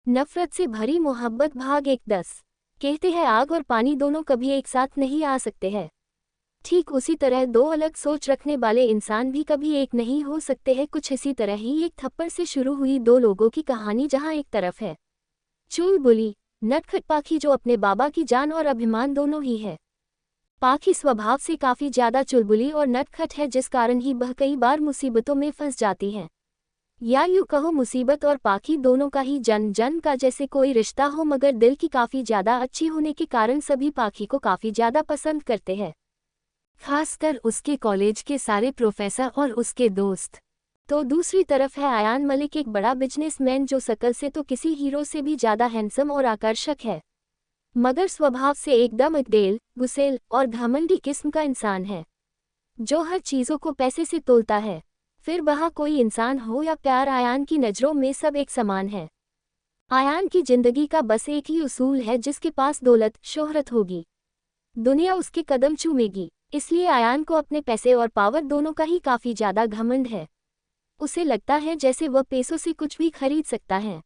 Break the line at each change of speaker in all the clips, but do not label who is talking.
नफरत से भरी मोहब्बत भाग 1-10। कहते हैं आग और पानी दोनों कभी एक साथ नहीं आ सकते हैं। ठीक उसी तरह दो अलग सोच रखने वाले इंसान भी कभी एक नहीं हो सकते हैं। कुछ इसी तरह ही एक थप्पड़ से शुरू हुई दो लोगों की कहानी, जहां एक तरफ है चुलबुली नटखट पाखी जो अपने बाबा की जान और अभिमान दोनों ही है। पाखी स्वभाव से काफी ज्यादा चुलबुली और नटखट है, जिस कारण ही वह कई बार मुसीबतों में फंस जाती है। या यूं कहो, मुसीबत और पाखी दोनों का ही जन जन का जैसे कोई रिश्ता हो, मगर दिल की काफी ज्यादा अच्छी होने के कारण सभी पाखी को काफी ज्यादा पसंद करते हैं, खासकर उसके कॉलेज के सारे प्रोफेसर और उसके दोस्त। तो दूसरी तरफ है अयान मलिक, एक बड़ा बिजनेसमैन जो शकल से तो किसी हीरो से भी ज्यादा हैंडसम और आकर्षक है, मगर स्वभाव से एकदम अकड़ेल, गुस्सेल और घमंडी किस्म का इंसान है, जो हर चीजों को पैसे से तोलता है। फिर वह कोई इंसान हो या प्यार, अयान की नज़रों में सब एक समान है। अयान की जिंदगी का बस एक ही उसूल है, जिसके पास दौलत शोहरत होगी, दुनिया उसके कदम चूमेगी। इसलिए अयान को अपने पैसे और पावर दोनों का ही काफी ज्यादा घमंड है। उसे लगता है जैसे वह पैसों से कुछ भी खरीद सकता है।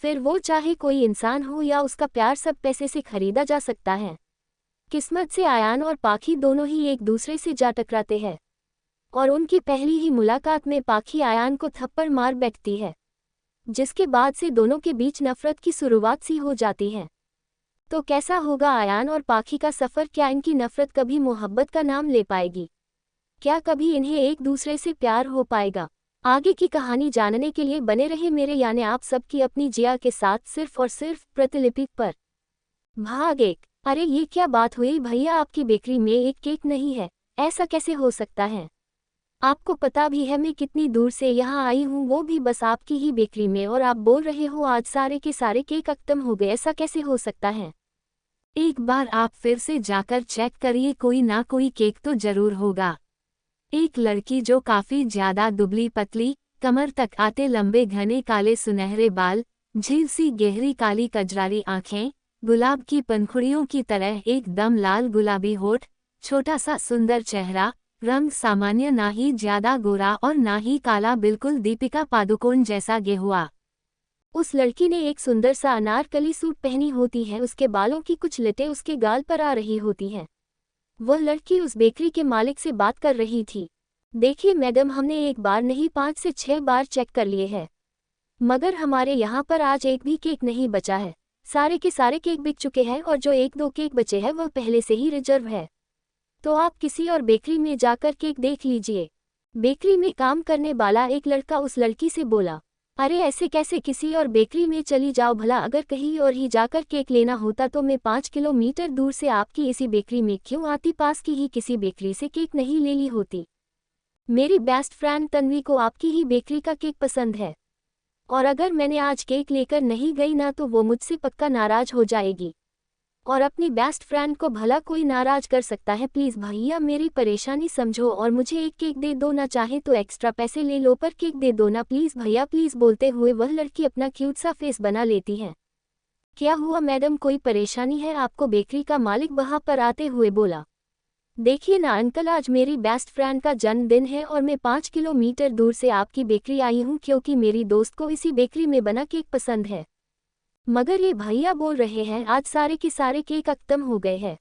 फिर वो चाहे कोई इंसान हो या उसका प्यार, सब पैसे से खरीदा जा सकता है। किस्मत से अयान और पाखी दोनों ही एक दूसरे से जा टकराते हैं, और उनकी पहली ही मुलाकात में पाखी अयान को थप्पड़ मार बैठती है, जिसके बाद से दोनों के बीच नफरत की शुरुआत सी हो जाती है। तो कैसा होगा अयान और पाखी का सफ़र? क्या इनकी नफरत कभी मोहब्बत का नाम ले पाएगी? क्या कभी इन्हें एक दूसरे से प्यार हो पाएगा? आगे की कहानी जानने के लिए बने रहे मेरे यानी आप सबकी अपनी जिया के साथ, सिर्फ और सिर्फ प्रतिलिपि पर। भाग 1। अरे ये क्या बात हुई भैया, आपकी बेकरी में एक केक नहीं है? ऐसा कैसे हो सकता है? आपको पता भी है मैं कितनी दूर से यहाँ आई हूँ, वो भी बस आपकी ही बेकरी में, और आप बोल रहे हो आज सारे के सारे केक खत्म हो गए। ऐसा कैसे हो सकता है? एक बार आप फिर से जाकर चेक करिए, कोई ना कोई केक तो जरूर होगा। एक लड़की जो काफी ज्यादा दुबली पतली, कमर तक आते लंबे घने काले सुनहरे बाल, झील सी गहरी काली कजरारी आंखें, गुलाब की पंखुड़ियों की तरह एकदम लाल गुलाबी होठ, छोटा सा सुंदर चेहरा, रंग सामान्य, ना ही ज्यादा गोरा और ना ही काला, बिल्कुल दीपिका पादुकोण जैसा गेहुआ। उस लड़की ने एक सुंदर सा अनारकली सूट पहनी होती है, उसके बालों की कुछ लटें उसके गाल पर आ रही होती हैं। वह लड़की उस बेकरी के मालिक से बात कर रही थी। देखिए मैडम, हमने एक बार नहीं 5 से 6 बार चेक कर लिए हैं, मगर हमारे यहाँ पर आज एक भी केक नहीं बचा है। सारे के सारे केक बिक चुके हैं, और जो 1-2 केक बचे हैं वह पहले से ही रिजर्व है। तो आप किसी और बेकरी में जाकर केक देख लीजिए। बेकरी में काम करने वाला एक लड़का उस लड़की से बोला। अरे ऐसे कैसे, किसी और बेकरी में चली जाओ भला, अगर कहीं और ही जाकर केक लेना होता तो मैं 5 किलोमीटर दूर से आपकी इसी बेकरी में क्यों आती? पास की ही किसी बेकरी से केक नहीं ले ली होती? मेरी बेस्ट फ्रेंड तन्वी को आपकी ही बेकरी का केक पसंद है, और अगर मैंने आज केक लेकर नहीं गई ना तो वो मुझसे पक्का नाराज हो जाएगी। और अपनी बेस्ट फ्रेंड को भला कोई नाराज कर सकता है? प्लीज़ भैया मेरी परेशानी समझो और मुझे एक केक दे दो ना, चाहे तो एक्स्ट्रा पैसे ले लो, पर केक दे दो ना प्लीज़ भैया प्लीज़। बोलते हुए वह लड़की अपना क्यूट सा फेस बना लेती है। क्या हुआ मैडम, कोई परेशानी है आपको? बेकरी का मालिक वहाँ पर आते हुए बोला। देखिए ना अंकल, आज मेरी बेस्ट फ्रेंड का जन्मदिन है और मैं 5 किलोमीटर दूर से आपकी बेकरी आई हूँ, क्योंकि मेरी दोस्त को इसी बेकरी में बना केक पसंद है। मगर ये भैया बोल रहे हैं आज सारे के सारे केक खत्म हो गए हैं।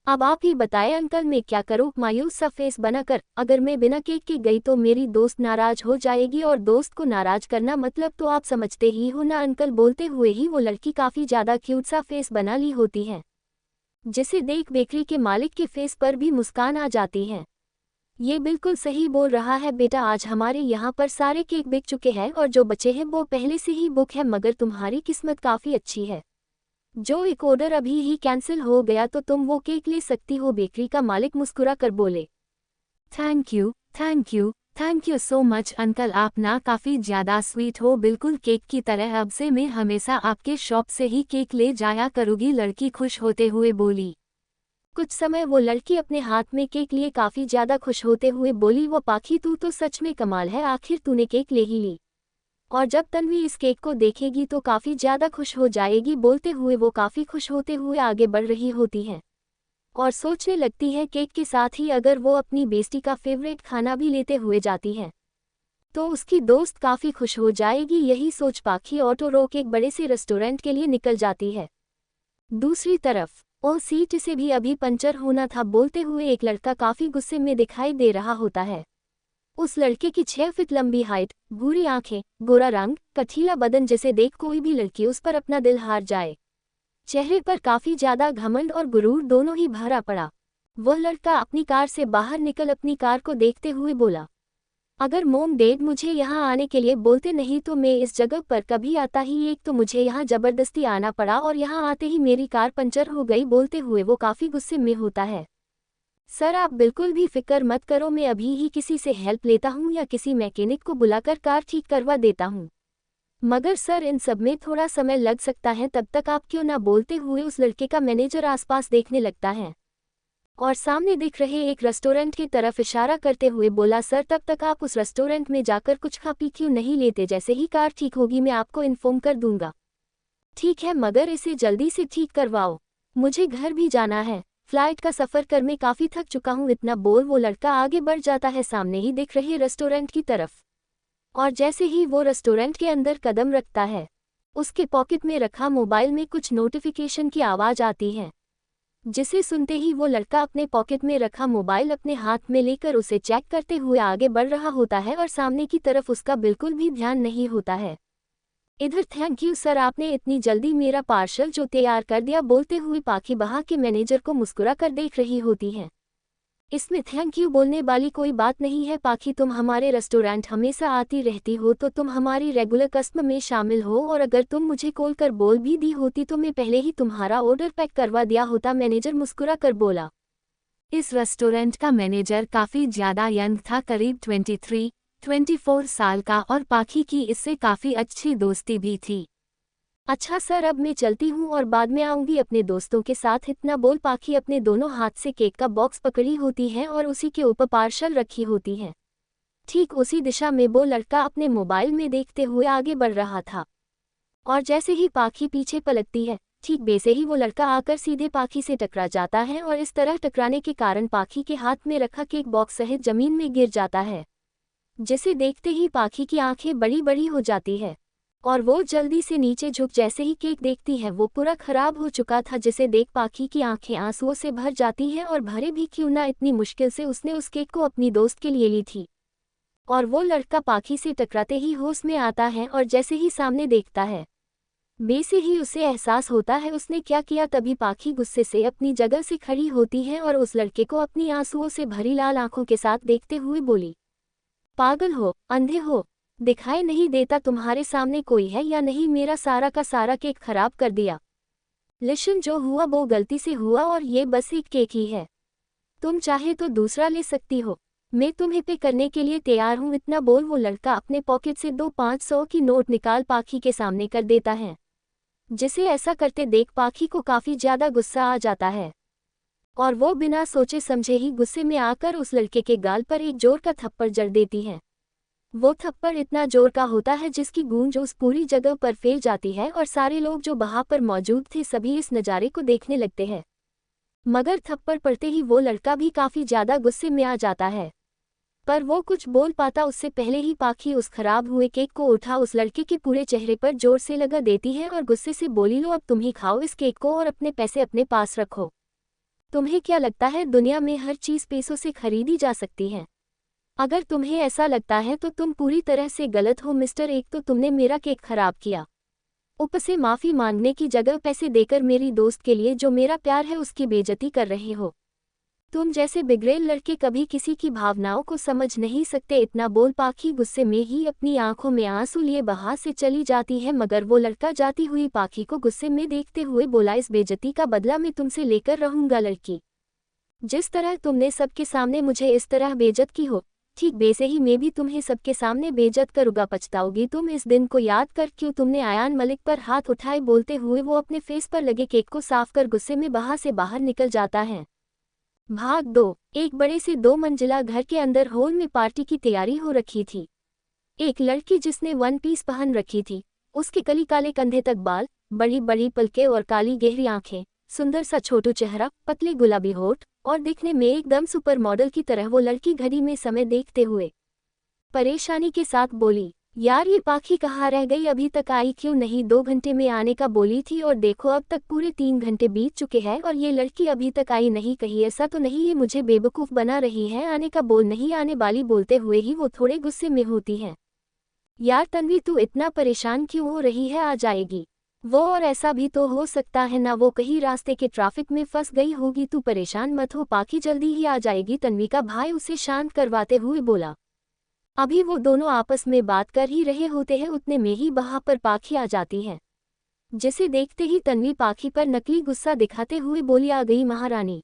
अब आप ही बताएं अंकल, मैं क्या करूं? मायूस सा फेस बनाकर, अगर मैं बिना केक के गई तो मेरी दोस्त नाराज हो जाएगी, और दोस्त को नाराज करना मतलब तो आप समझते ही हो ना अंकल। बोलते हुए ही वो लड़की काफी ज्यादा क्यूट सा फेस बना ली होती है, जिसे देख बेकरी के मालिक के फेस पर भी मुस्कान आ जाती है। ये बिल्कुल सही बोल रहा है बेटा, आज हमारे यहाँ पर सारे केक बिक चुके हैं और जो बचे हैं वो पहले से ही बुक है, मगर तुम्हारी किस्मत काफ़ी अच्छी है, जो एक ऑर्डर अभी ही कैंसिल हो गया तो तुम वो केक ले सकती हो। बेकरी का मालिक मुस्कुरा कर बोले। Thank you thank you thank you so much uncle, आप ना काफ़ी ज़्यादा स्वीट हो, बिल्कुल केक की तरह। अब से मैं हमेशा आपके शॉप से ही केक ले जाया करूँगी, लड़की खुश होते हुए बोली। कुछ समय वो लड़की अपने हाथ में केक लिए काफ़ी ज़्यादा खुश होते हुए बोली, वो पाखी तू तो सच में कमाल है, आखिर तूने केक ले ही ली, और जब तन्वी इस केक को देखेगी तो काफ़ी ज़्यादा खुश हो जाएगी। बोलते हुए वो काफ़ी खुश होते हुए आगे बढ़ रही होती है और सोचने लगती है केक के साथ ही अगर वो अपनी बेस्टी का फेवरेट खाना भी लेते हुए जाती है तो उसकी दोस्त काफी खुश हो जाएगी। यही सोच पाखी ऑटो रोक एक बड़े से रेस्टोरेंट के लिए निकल जाती है। दूसरी तरफ ओ सीट से भी अभी पंचर होना था बोलते हुए एक लड़का काफी गुस्से में दिखाई दे रहा होता है। उस लड़के की 6 फीट लंबी हाइट, भूरी आंखें, गोरा रंग, कठीला बदन जिसे देख कोई भी लड़की उस पर अपना दिल हार जाए। चेहरे पर काफी ज्यादा घमंड और गुरूर दोनों ही भरा पड़ा। वह लड़का अपनी कार से बाहर निकल अपनी कार को देखते हुए बोला, अगर मोम डैड मुझे यहाँ आने के लिए बोलते नहीं तो मैं इस जगह पर कभी आता ही। एक तो मुझे यहाँ जबरदस्ती आना पड़ा और यहाँ आते ही मेरी कार पंचर हो गई। बोलते हुए वो काफी गुस्से में होता है। सर आप बिल्कुल भी फिक्र मत करो, मैं अभी ही किसी से हेल्प लेता हूँ या किसी मैकेनिक को बुलाकर कार ठीक करवा देता हूँ। मगर सर इन सब में थोड़ा समय लग सकता है, तब तक आप क्यों ना। बोलते हुए उस लड़के का मैनेजर आसपास देखने लगता है और सामने दिख रहे एक रेस्टोरेंट की तरफ इशारा करते हुए बोला, सर तब तक आप उस रेस्टोरेंट में जाकर कुछ खा पी क्यों नहीं लेते। जैसे ही कार ठीक होगी मैं आपको इन्फॉर्म कर दूंगा। ठीक है, मगर इसे जल्दी से ठीक करवाओ, मुझे घर भी जाना है। फ्लाइट का सफ़र कर मैं काफ़ी थक चुका हूँ। इतना बोल वो लड़का आगे बढ़ जाता है सामने ही दिख रहे रेस्टोरेंट की तरफ। और जैसे ही वो रेस्टोरेंट के अंदर कदम रखता है, उसके पॉकेट में रखा मोबाइल में कुछ नोटिफिकेशन की आवाज़ आती है, जिसे सुनते ही वो लड़का अपने पॉकेट में रखा मोबाइल अपने हाथ में लेकर उसे चेक करते हुए आगे बढ़ रहा होता है और सामने की तरफ उसका बिल्कुल भी ध्यान नहीं होता है। इधर थैंक यू सर, आपने इतनी जल्दी मेरा पार्सल जो तैयार कर दिया। बोलते हुए पाखी बहा के मैनेजर को मुस्कुरा कर देख रही होती है। इसमें थैंक यू बोलने वाली कोई बात नहीं है पाखी, तुम हमारे रेस्टोरेंट हमेशा आती रहती हो तो तुम हमारी रेगुलर कस्टमर में शामिल हो, और अगर तुम मुझे कॉल कर बोल भी दी होती तो मैं पहले ही तुम्हारा ऑर्डर पैक करवा दिया होता। मैनेजर मुस्कुरा कर बोला। इस रेस्टोरेंट का मैनेजर काफ़ी ज़्यादा यंग था, करीब 23-24 साल का, और पाखी की इससे काफ़ी अच्छी दोस्ती भी थी। अच्छा सर अब मैं चलती हूँ और बाद में आऊँगी अपने दोस्तों के साथ। इतना बोल पाखी अपने दोनों हाथ से केक का बॉक्स पकड़ी होती है और उसी के ऊपर पार्सल रखी होती है। ठीक उसी दिशा में वो लड़का अपने मोबाइल में देखते हुए आगे बढ़ रहा था और जैसे ही पाखी पीछे पलटती है, ठीक वैसे ही वो लड़का आकर सीधे पाखी से टकरा जाता है और इस तरह टकराने के कारण पाखी के हाथ में रखा केक बॉक्स सहित जमीन में गिर जाता है, जिसे देखते ही पाखी की आंखें बड़ी बड़ी हो जाती है और वो जल्दी से नीचे झुक जैसे ही केक देखती है वो पूरा खराब हो चुका था, जिसे देख पाखी की आंखें आंसुओं से भर जाती हैं और भरे भी क्यों ना, इतनी मुश्किल से उसने उस केक को अपनी दोस्त के लिए ली थी। और वो लड़का पाखी से टकराते ही होश में आता है और जैसे ही सामने देखता है वैसे ही उसे एहसास होता है उसने क्या किया। तभी पाखी गुस्से से अपनी जगह से खड़ी होती है और उस लड़के को अपनी आंसुओं से भरी लाल आंखों के साथ देखते हुए बोली, पागल हो, अंधे हो, दिखाई नहीं देता तुम्हारे सामने कोई है या नहीं। मेरा सारा का सारा केक खराब कर दिया। लिशन जो हुआ वो गलती से हुआ और ये बस एक केक ही है, तुम चाहे तो दूसरा ले सकती हो, मैं तुम्हें पे करने के लिए तैयार हूँ। इतना बोल वो लड़का अपने पॉकेट से 2 500 की नोट निकाल पाखी के सामने कर देता है, जिसे ऐसा करते देख पाखी को काफ़ी ज़्यादा गुस्सा आ जाता है और वो बिना सोचे समझे ही गुस्से में आकर उस लड़के के गाल पर एक जोर का थप्पड़ जड़ देती है। वो थप्पड़ इतना जोर का होता है जिसकी गूंज उस पूरी जगह पर फैल जाती है और सारे लोग जो वहां पर मौजूद थे सभी इस नज़ारे को देखने लगते हैं। मगर थप्पड़ पड़ते ही वो लड़का भी काफ़ी ज़्यादा गुस्से में आ जाता है, पर वो कुछ बोल पाता उससे पहले ही पाखी उस खराब हुए केक को उठा उस लड़के के पूरे चेहरे पर जोर से लगा देती है और गुस्से से बोली, लो अब तुम ही खाओ इस केक को और अपने पैसे अपने पास रखो। तुम्हें क्या लगता है दुनिया में हर चीज़ पैसों से खरीदी जा सकती है? अगर तुम्हें ऐसा लगता है तो तुम पूरी तरह से गलत हो मिस्टर। एक तो तुमने मेरा केक खराब किया, ऊपर से माफ़ी मांगने की जगह पैसे देकर मेरी दोस्त के लिए जो मेरा प्यार है उसकी बेइज्जती कर रहे हो। तुम जैसे बिगड़ेल लड़के कभी किसी की भावनाओं को समझ नहीं सकते। इतना बोल पाखी गुस्से में ही अपनी आंखों में आंसू लिए बाहर से चली जाती है, मगर वो लड़का जाती हुई पाखी को गुस्से में देखते हुए बोला, इस बेइज्जती का बदला मैं तुमसे लेकर रहूंगा लड़की। जिस तरह तुमने सबके सामने मुझे इस तरह बेइज्जत की हो, ठीक वैसे ही मैं भी तुम्हें सबके सामने बेइज्जत करूंगा, पछताओगी तुम इस दिन को याद कर क्यों तुमने आयान मलिक पर हाथ उठाए। बोलते हुए वो अपने फेस पर लगे केक को साफ कर गुस्से में बाहर से बाहर निकल जाता है। भाग 2। एक बड़े से 2 मंजिला घर के अंदर हॉल में पार्टी की तैयारी हो रखी थी। एक लड़की जिसने वन पीस पहन रखी थी, उसके कली काले कंधे तक बाल, बड़ी बड़ी पलकें और काली गहरी आंखें, सुंदर सा छोटू चेहरा, पतले गुलाबी होठ और दिखने में एकदम सुपर मॉडल की तरह वो लड़की घड़ी में समय देखते हुए परेशानी के साथ बोली, यार ये पाखी कहाँ रह गई, अभी तक आई क्यों नहीं, 2 घंटे में आने का बोली थी और देखो अब तक पूरे 3 घंटे बीत चुके हैं और ये लड़की अभी तक आई नहीं, कहीं ऐसा तो नहीं ये मुझे बेवकूफ़ बना रही है, आने का बोल नहीं आने वाली, बोलते हुए ही वो थोड़े गुस्से में होती है। यार तन्वी तू इतना परेशान क्यों हो रही है, आ जाएगी वो, और ऐसा भी तो हो सकता है ना वो कहीं रास्ते के ट्रैफिक में फंस गई होगी, तू परेशान मत हो, पाखी जल्दी ही आ जाएगी, तन्वी का भाई उसे शांत करवाते हुए बोला। अभी वो दोनों आपस में बात कर ही रहे होते हैं, उतने में ही वहां पर पाखी आ जाती है, जिसे देखते ही तन्वी पाखी पर नकली गुस्सा दिखाते हुए बोली, आ गई महारानी,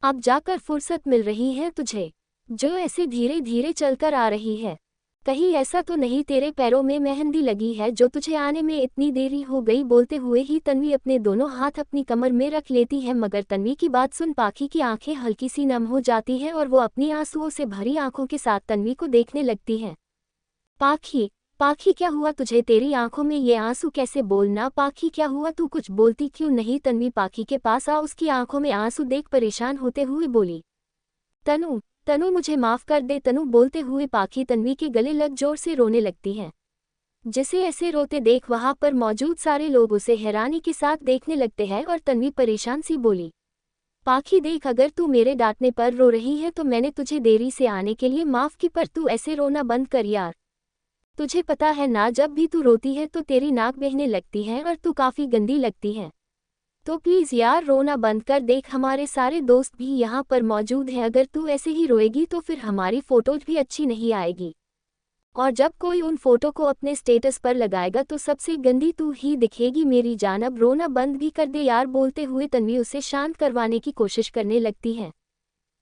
अब जाकर फुर्सत मिल रही है तुझे, जो ऐसे धीरे धीरे चलकर आ रही है, कहीं ऐसा तो नहीं तेरे पैरों में मेहंदी लगी है जो तुझे आने में इतनी देरी हो गई, बोलते हुए ही तन्वी अपने दोनों हाथ अपनी कमर में रख लेती है, मगर तन्वी की बात सुन पाखी की आंखें हल्की सी नम हो जाती हैं और वो अपनी आंसुओं से भरी आंखों के साथ तन्वी को देखने लगती है। पाखी, पाखी क्या हुआ तुझे, तेरी आंखों में ये आंसू कैसे, बोलना पाखी क्या हुआ, तू कुछ बोलती क्यों नहीं, तन्वी पाखी के पास आ उसकी आंखों में आंसू देख परेशान होते हुए बोली, तनु तनु मुझे माफ कर दे, तनु बोलते हुए पाखी तन्वी के गले लग जोर से रोने लगती है, जिसे ऐसे रोते देख वहां पर मौजूद सारे लोग उसे हैरानी के साथ देखने लगते हैं और तन्वी परेशान सी बोली, पाखी देख अगर तू मेरे डांटने पर रो रही है तो मैंने तुझे देरी से आने के लिए माफ की, पर तू ऐसे रोना बंद कर यार, तुझे पता है ना जब भी तू रोती है तो तेरी नाक बहने लगती है और तू काफी गंदी लगती है, तो प्लीज़ यार रोना बंद कर, देख हमारे सारे दोस्त भी यहाँ पर मौजूद हैं, अगर तू ऐसे ही रोएगी तो फिर हमारी फ़ोटोज भी अच्छी नहीं आएगी, और जब कोई उन फोटो को अपने स्टेटस पर लगाएगा तो सबसे गंदी तू ही दिखेगी मेरी जान, अब रोना बंद भी कर दे यार, बोलते हुए तन्वी उसे शांत करवाने की कोशिश करने लगती है,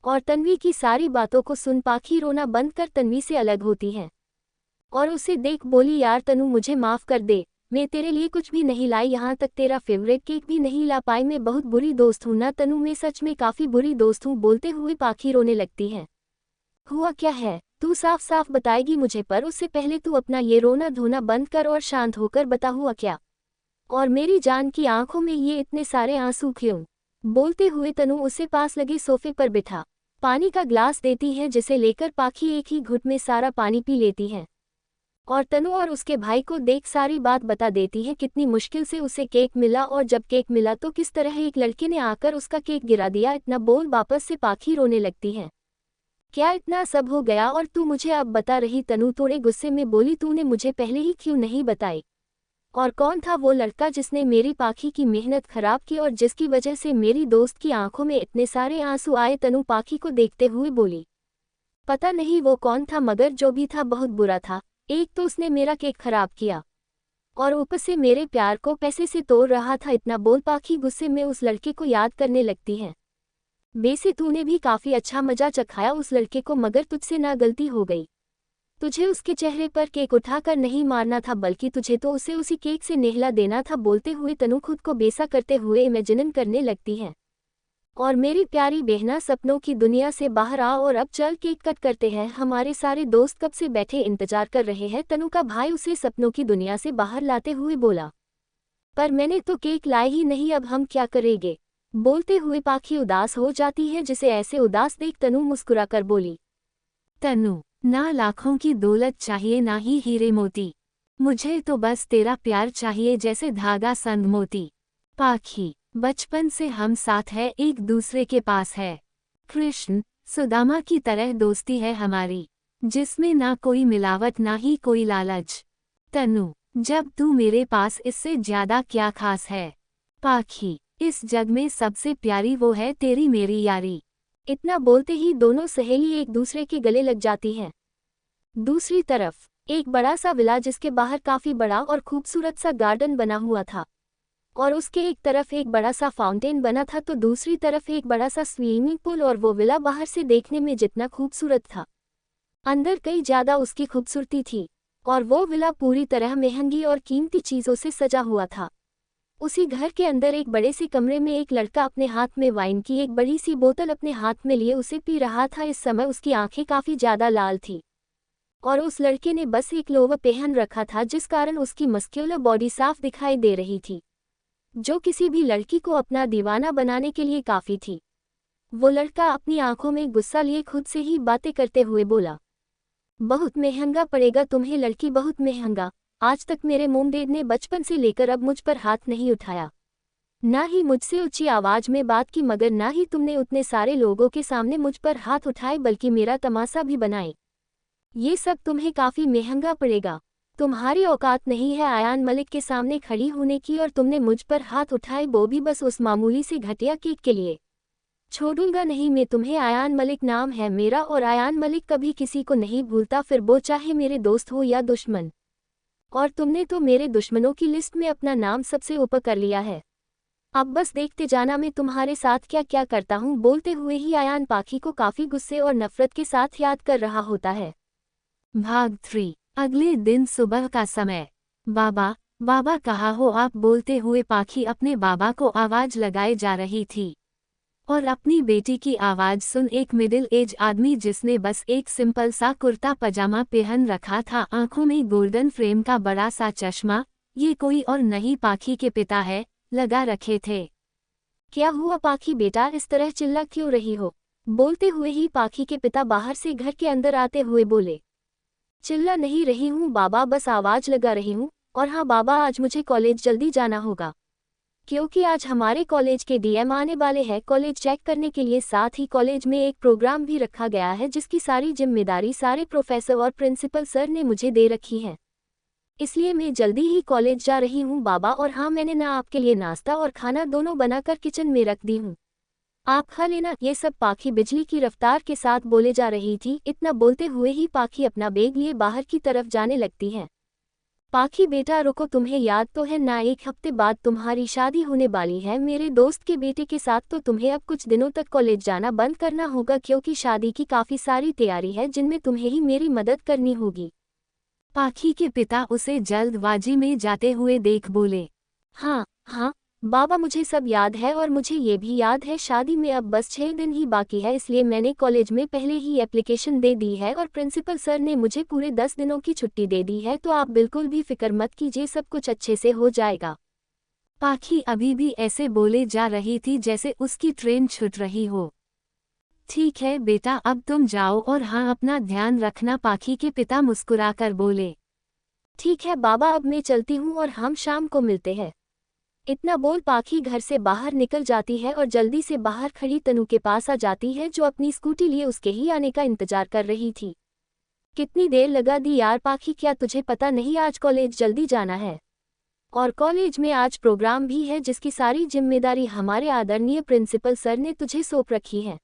और तन्वी की सारी बातों को सुन पाखी रोना बंद कर तन्वी से अलग होती है और उसे देख बोली, यार तनु मुझे माफ़ कर दे, मैं तेरे लिए कुछ भी नहीं लाई, यहाँ तक तेरा फेवरेट केक भी नहीं ला पाई, मैं बहुत बुरी दोस्त हूँ ना तनु, मैं सच में काफ़ी बुरी दोस्त हूँ, बोलते हुए पाखी रोने लगती है। हुआ क्या है, तू साफ साफ बताएगी मुझे, पर उससे पहले तू अपना ये रोना धोना बंद कर और शांत होकर बता हुआ क्या, और मेरी जान की आंखों में ये इतने सारे आंसू क्यों, बोलते हुए तनु उसे पास लगे सोफे पर बिठा पानी का ग्लास देती है, जिसे लेकर पाखी एक ही घुट में सारा पानी पी लेती है और तनु और उसके भाई को देख सारी बात बता देती है, कितनी मुश्किल से उसे केक मिला और जब केक मिला तो किस तरह एक लड़के ने आकर उसका केक गिरा दिया, इतना बोल वापस से पाखी रोने लगती है। क्या इतना सब हो गया और तू मुझे अब बता रही, तनु थोड़े गुस्से में बोली, तूने मुझे पहले ही क्यों नहीं बताई, और कौन था वो लड़का जिसने मेरी पाखी की मेहनत खराब की और जिसकी वजह से मेरी दोस्त की आंखों में इतने सारे आंसू आए, तनु पाखी को देखते हुए बोली, पता नहीं वो कौन था, मगर जो भी था बहुत बुरा था, एक तो उसने मेरा केक खराब किया और ऊपर से मेरे प्यार को पैसे से तोड़ रहा था, इतना बोल पाखी गुस्से में उस लड़के को याद करने लगती है, वैसे तूने भी काफ़ी अच्छा मजा चखाया उस लड़के को, मगर तुझसे ना गलती हो गई, तुझे उसके चेहरे पर केक उठाकर नहीं मारना था बल्कि तुझे तो उसे उसी केक से नेहला देना था, बोलते हुए तनु खुद को बेसा करते हुए इमेजिन करने लगती है, और मेरी प्यारी बहना सपनों की दुनिया से बाहर आ और अब चल केक कट करते हैं, हमारे सारे दोस्त कब से बैठे इंतजार कर रहे हैं, तनु का भाई उसे सपनों की दुनिया से बाहर लाते हुए बोला, पर मैंने तो केक लाए ही नहीं, अब हम क्या करेंगे, बोलते हुए पाखी उदास हो जाती है, जिसे ऐसे उदास देख तनु मुस्कुराकर बोली, तनु ना लाखों की दौलत चाहिए ना ही हीरे मोती, मुझे तो बस तेरा प्यार चाहिए जैसे धागा संग मोती, पाखी बचपन से हम साथ हैं, एक दूसरे के पास है, कृष्ण सुदामा की तरह दोस्ती है हमारी, जिसमें ना कोई मिलावट ना ही कोई लालच, तनु जब तू मेरे पास इससे ज्यादा क्या खास है, पाखी इस जग में सबसे प्यारी वो है तेरी मेरी यारी, इतना बोलते ही दोनों सहेली एक दूसरे के गले लग जाती हैं। दूसरी तरफ एक बड़ा सा विला जिसके बाहर काफी बड़ा और खूबसूरत सा गार्डन बना हुआ था, और उसके एक तरफ एक बड़ा सा फाउंटेन बना था तो दूसरी तरफ एक बड़ा सा स्विमिंग पूल, और वो विला बाहर से देखने में जितना खूबसूरत था अंदर कई ज्यादा उसकी खूबसूरती थी, और वो विला पूरी तरह महंगी और कीमती चीजों से सजा हुआ था। उसी घर के अंदर एक बड़े से कमरे में एक लड़का अपने हाथ में वाइन की एक बड़ी सी बोतल अपने हाथ में लिए उसे पी रहा था, इस समय उसकी आंखें काफी ज्यादा लाल थी और उस लड़के ने बस एक लोवर पहन रखा था, जिस कारण उसकी मस्क्यूलर बॉडी साफ दिखाई दे रही थी, जो किसी भी लड़की को अपना दीवाना बनाने के लिए काफी थी। वो लड़का अपनी आंखों में गुस्सा लिए खुद से ही बातें करते हुए बोला, बहुत महंगा पड़ेगा तुम्हें लड़की, बहुत महंगा। आज तक मेरे मोम डैड ने बचपन से लेकर अब मुझ पर हाथ नहीं उठाया, ना ही मुझसे ऊंची आवाज में बात की, मगर ना ही तुमने उतने सारे लोगों के सामने मुझ पर हाथ उठाए बल्कि मेरा तमाशा भी बनाए। ये सब तुम्हें काफी महंगा पड़ेगा। तुम्हारी औकात नहीं है आयान मलिक के सामने खड़ी होने की, और तुमने मुझ पर हाथ उठाए, वो भी बस उस मामूली से घटिया केक के लिए। छोड़ूंगा नहीं मैं तुम्हें। आयान मलिक नाम है मेरा, और आयान मलिक कभी किसी को नहीं भूलता, फिर वो चाहे मेरे दोस्त हो या दुश्मन। और तुमने तो मेरे दुश्मनों की लिस्ट में अपना नाम सबसे ऊपर कर लिया है। अब बस देखते जाना मैं तुम्हारे साथ क्या क्या करता हूँ। बोलते हुए ही आयान पाखी को काफी गुस्से और नफरत के साथ याद कर रहा होता है।
भाग 3। अगले दिन सुबह का समय। बाबा, बाबा कहाँ हो आप? बोलते हुए पाखी अपने बाबा को आवाज लगाए जा रही थी, और अपनी बेटी की आवाज सुन एक मिडिल एज आदमी जिसने बस एक सिंपल सा कुर्ता पजामा पहन रखा था, आंखों में गोल्डन फ्रेम का बड़ा सा चश्मा, ये कोई और नहीं पाखी के पिता है, लगा रखे थे।
क्या हुआ पाखी बेटा, इस तरह चिल्ला क्यों रही हो? बोलते हुए ही पाखी के पिता बाहर से घर के अंदर आते हुए बोले। चिल्ला नहीं रही हूँ बाबा, बस आवाज लगा रही हूँ। और हाँ बाबा, आज मुझे कॉलेज जल्दी जाना होगा, क्योंकि आज हमारे कॉलेज के डीएम आने वाले हैं कॉलेज चेक करने के लिए। साथ ही कॉलेज में एक प्रोग्राम भी रखा गया है जिसकी सारी जिम्मेदारी सारे प्रोफेसर और प्रिंसिपल सर ने मुझे दे रखी है, इसलिए मैं जल्दी ही कॉलेज जा रही हूँ बाबा। और हाँ, मैंने ना आपके लिए नाश्ता और खाना दोनों बनाकर किचन में रख दी हूँ, आप खा लेना। ये सब पाखी बिजली की रफ्तार के साथ बोले जा रही थी। इतना बोलते हुए ही पाखी अपना बैग लिए बाहर की तरफ जाने लगती है। पाखी बेटा रुको, तुम्हें याद तो है ना, 1 हफ्ते बाद तुम्हारी शादी होने वाली है मेरे दोस्त के बेटे के साथ। तो तुम्हें अब कुछ दिनों तक कॉलेज जाना बंद करना होगा, क्योंकि शादी की काफ़ी सारी तैयारी है जिनमें तुम्हें ही मेरी मदद करनी होगी।
पाखी के पिता उसे जल्दबाजी में जाते हुए देख बोले।
हाँ हाँ बाबा, मुझे सब याद है, और मुझे ये भी याद है शादी में अब बस 6 दिन ही बाकी है, इसलिए मैंने कॉलेज में पहले ही एप्लीकेशन दे दी है और प्रिंसिपल सर ने मुझे पूरे 10 दिनों की छुट्टी दे दी है। तो आप बिल्कुल भी फिक्र मत कीजिए, सब कुछ अच्छे से हो जाएगा।
पाखी अभी भी ऐसे बोले जा रही थी जैसे उसकी ट्रेन छूट रही हो। ठीक है बेटा, अब तुम जाओ, और हाँ अपना ध्यान रखना, पाखी के पिता मुस्कुराकर बोले।
ठीक है बाबा, अब मैं चलती हूँ और हम शाम को मिलते हैं। इतना बोल पाखी घर से बाहर निकल जाती है और जल्दी से बाहर खड़ी तनु के पास आ जाती है, जो अपनी स्कूटी लिए उसके ही आने का इंतजार कर रही थी। कितनी देर लगा दी यार पाखी, क्या तुझे पता नहीं आज कॉलेज जल्दी जाना है? और कॉलेज में आज प्रोग्राम भी है जिसकी सारी जिम्मेदारी हमारे आदरणीय प्रिंसिपल सर ने तुझे सौंप रखी है।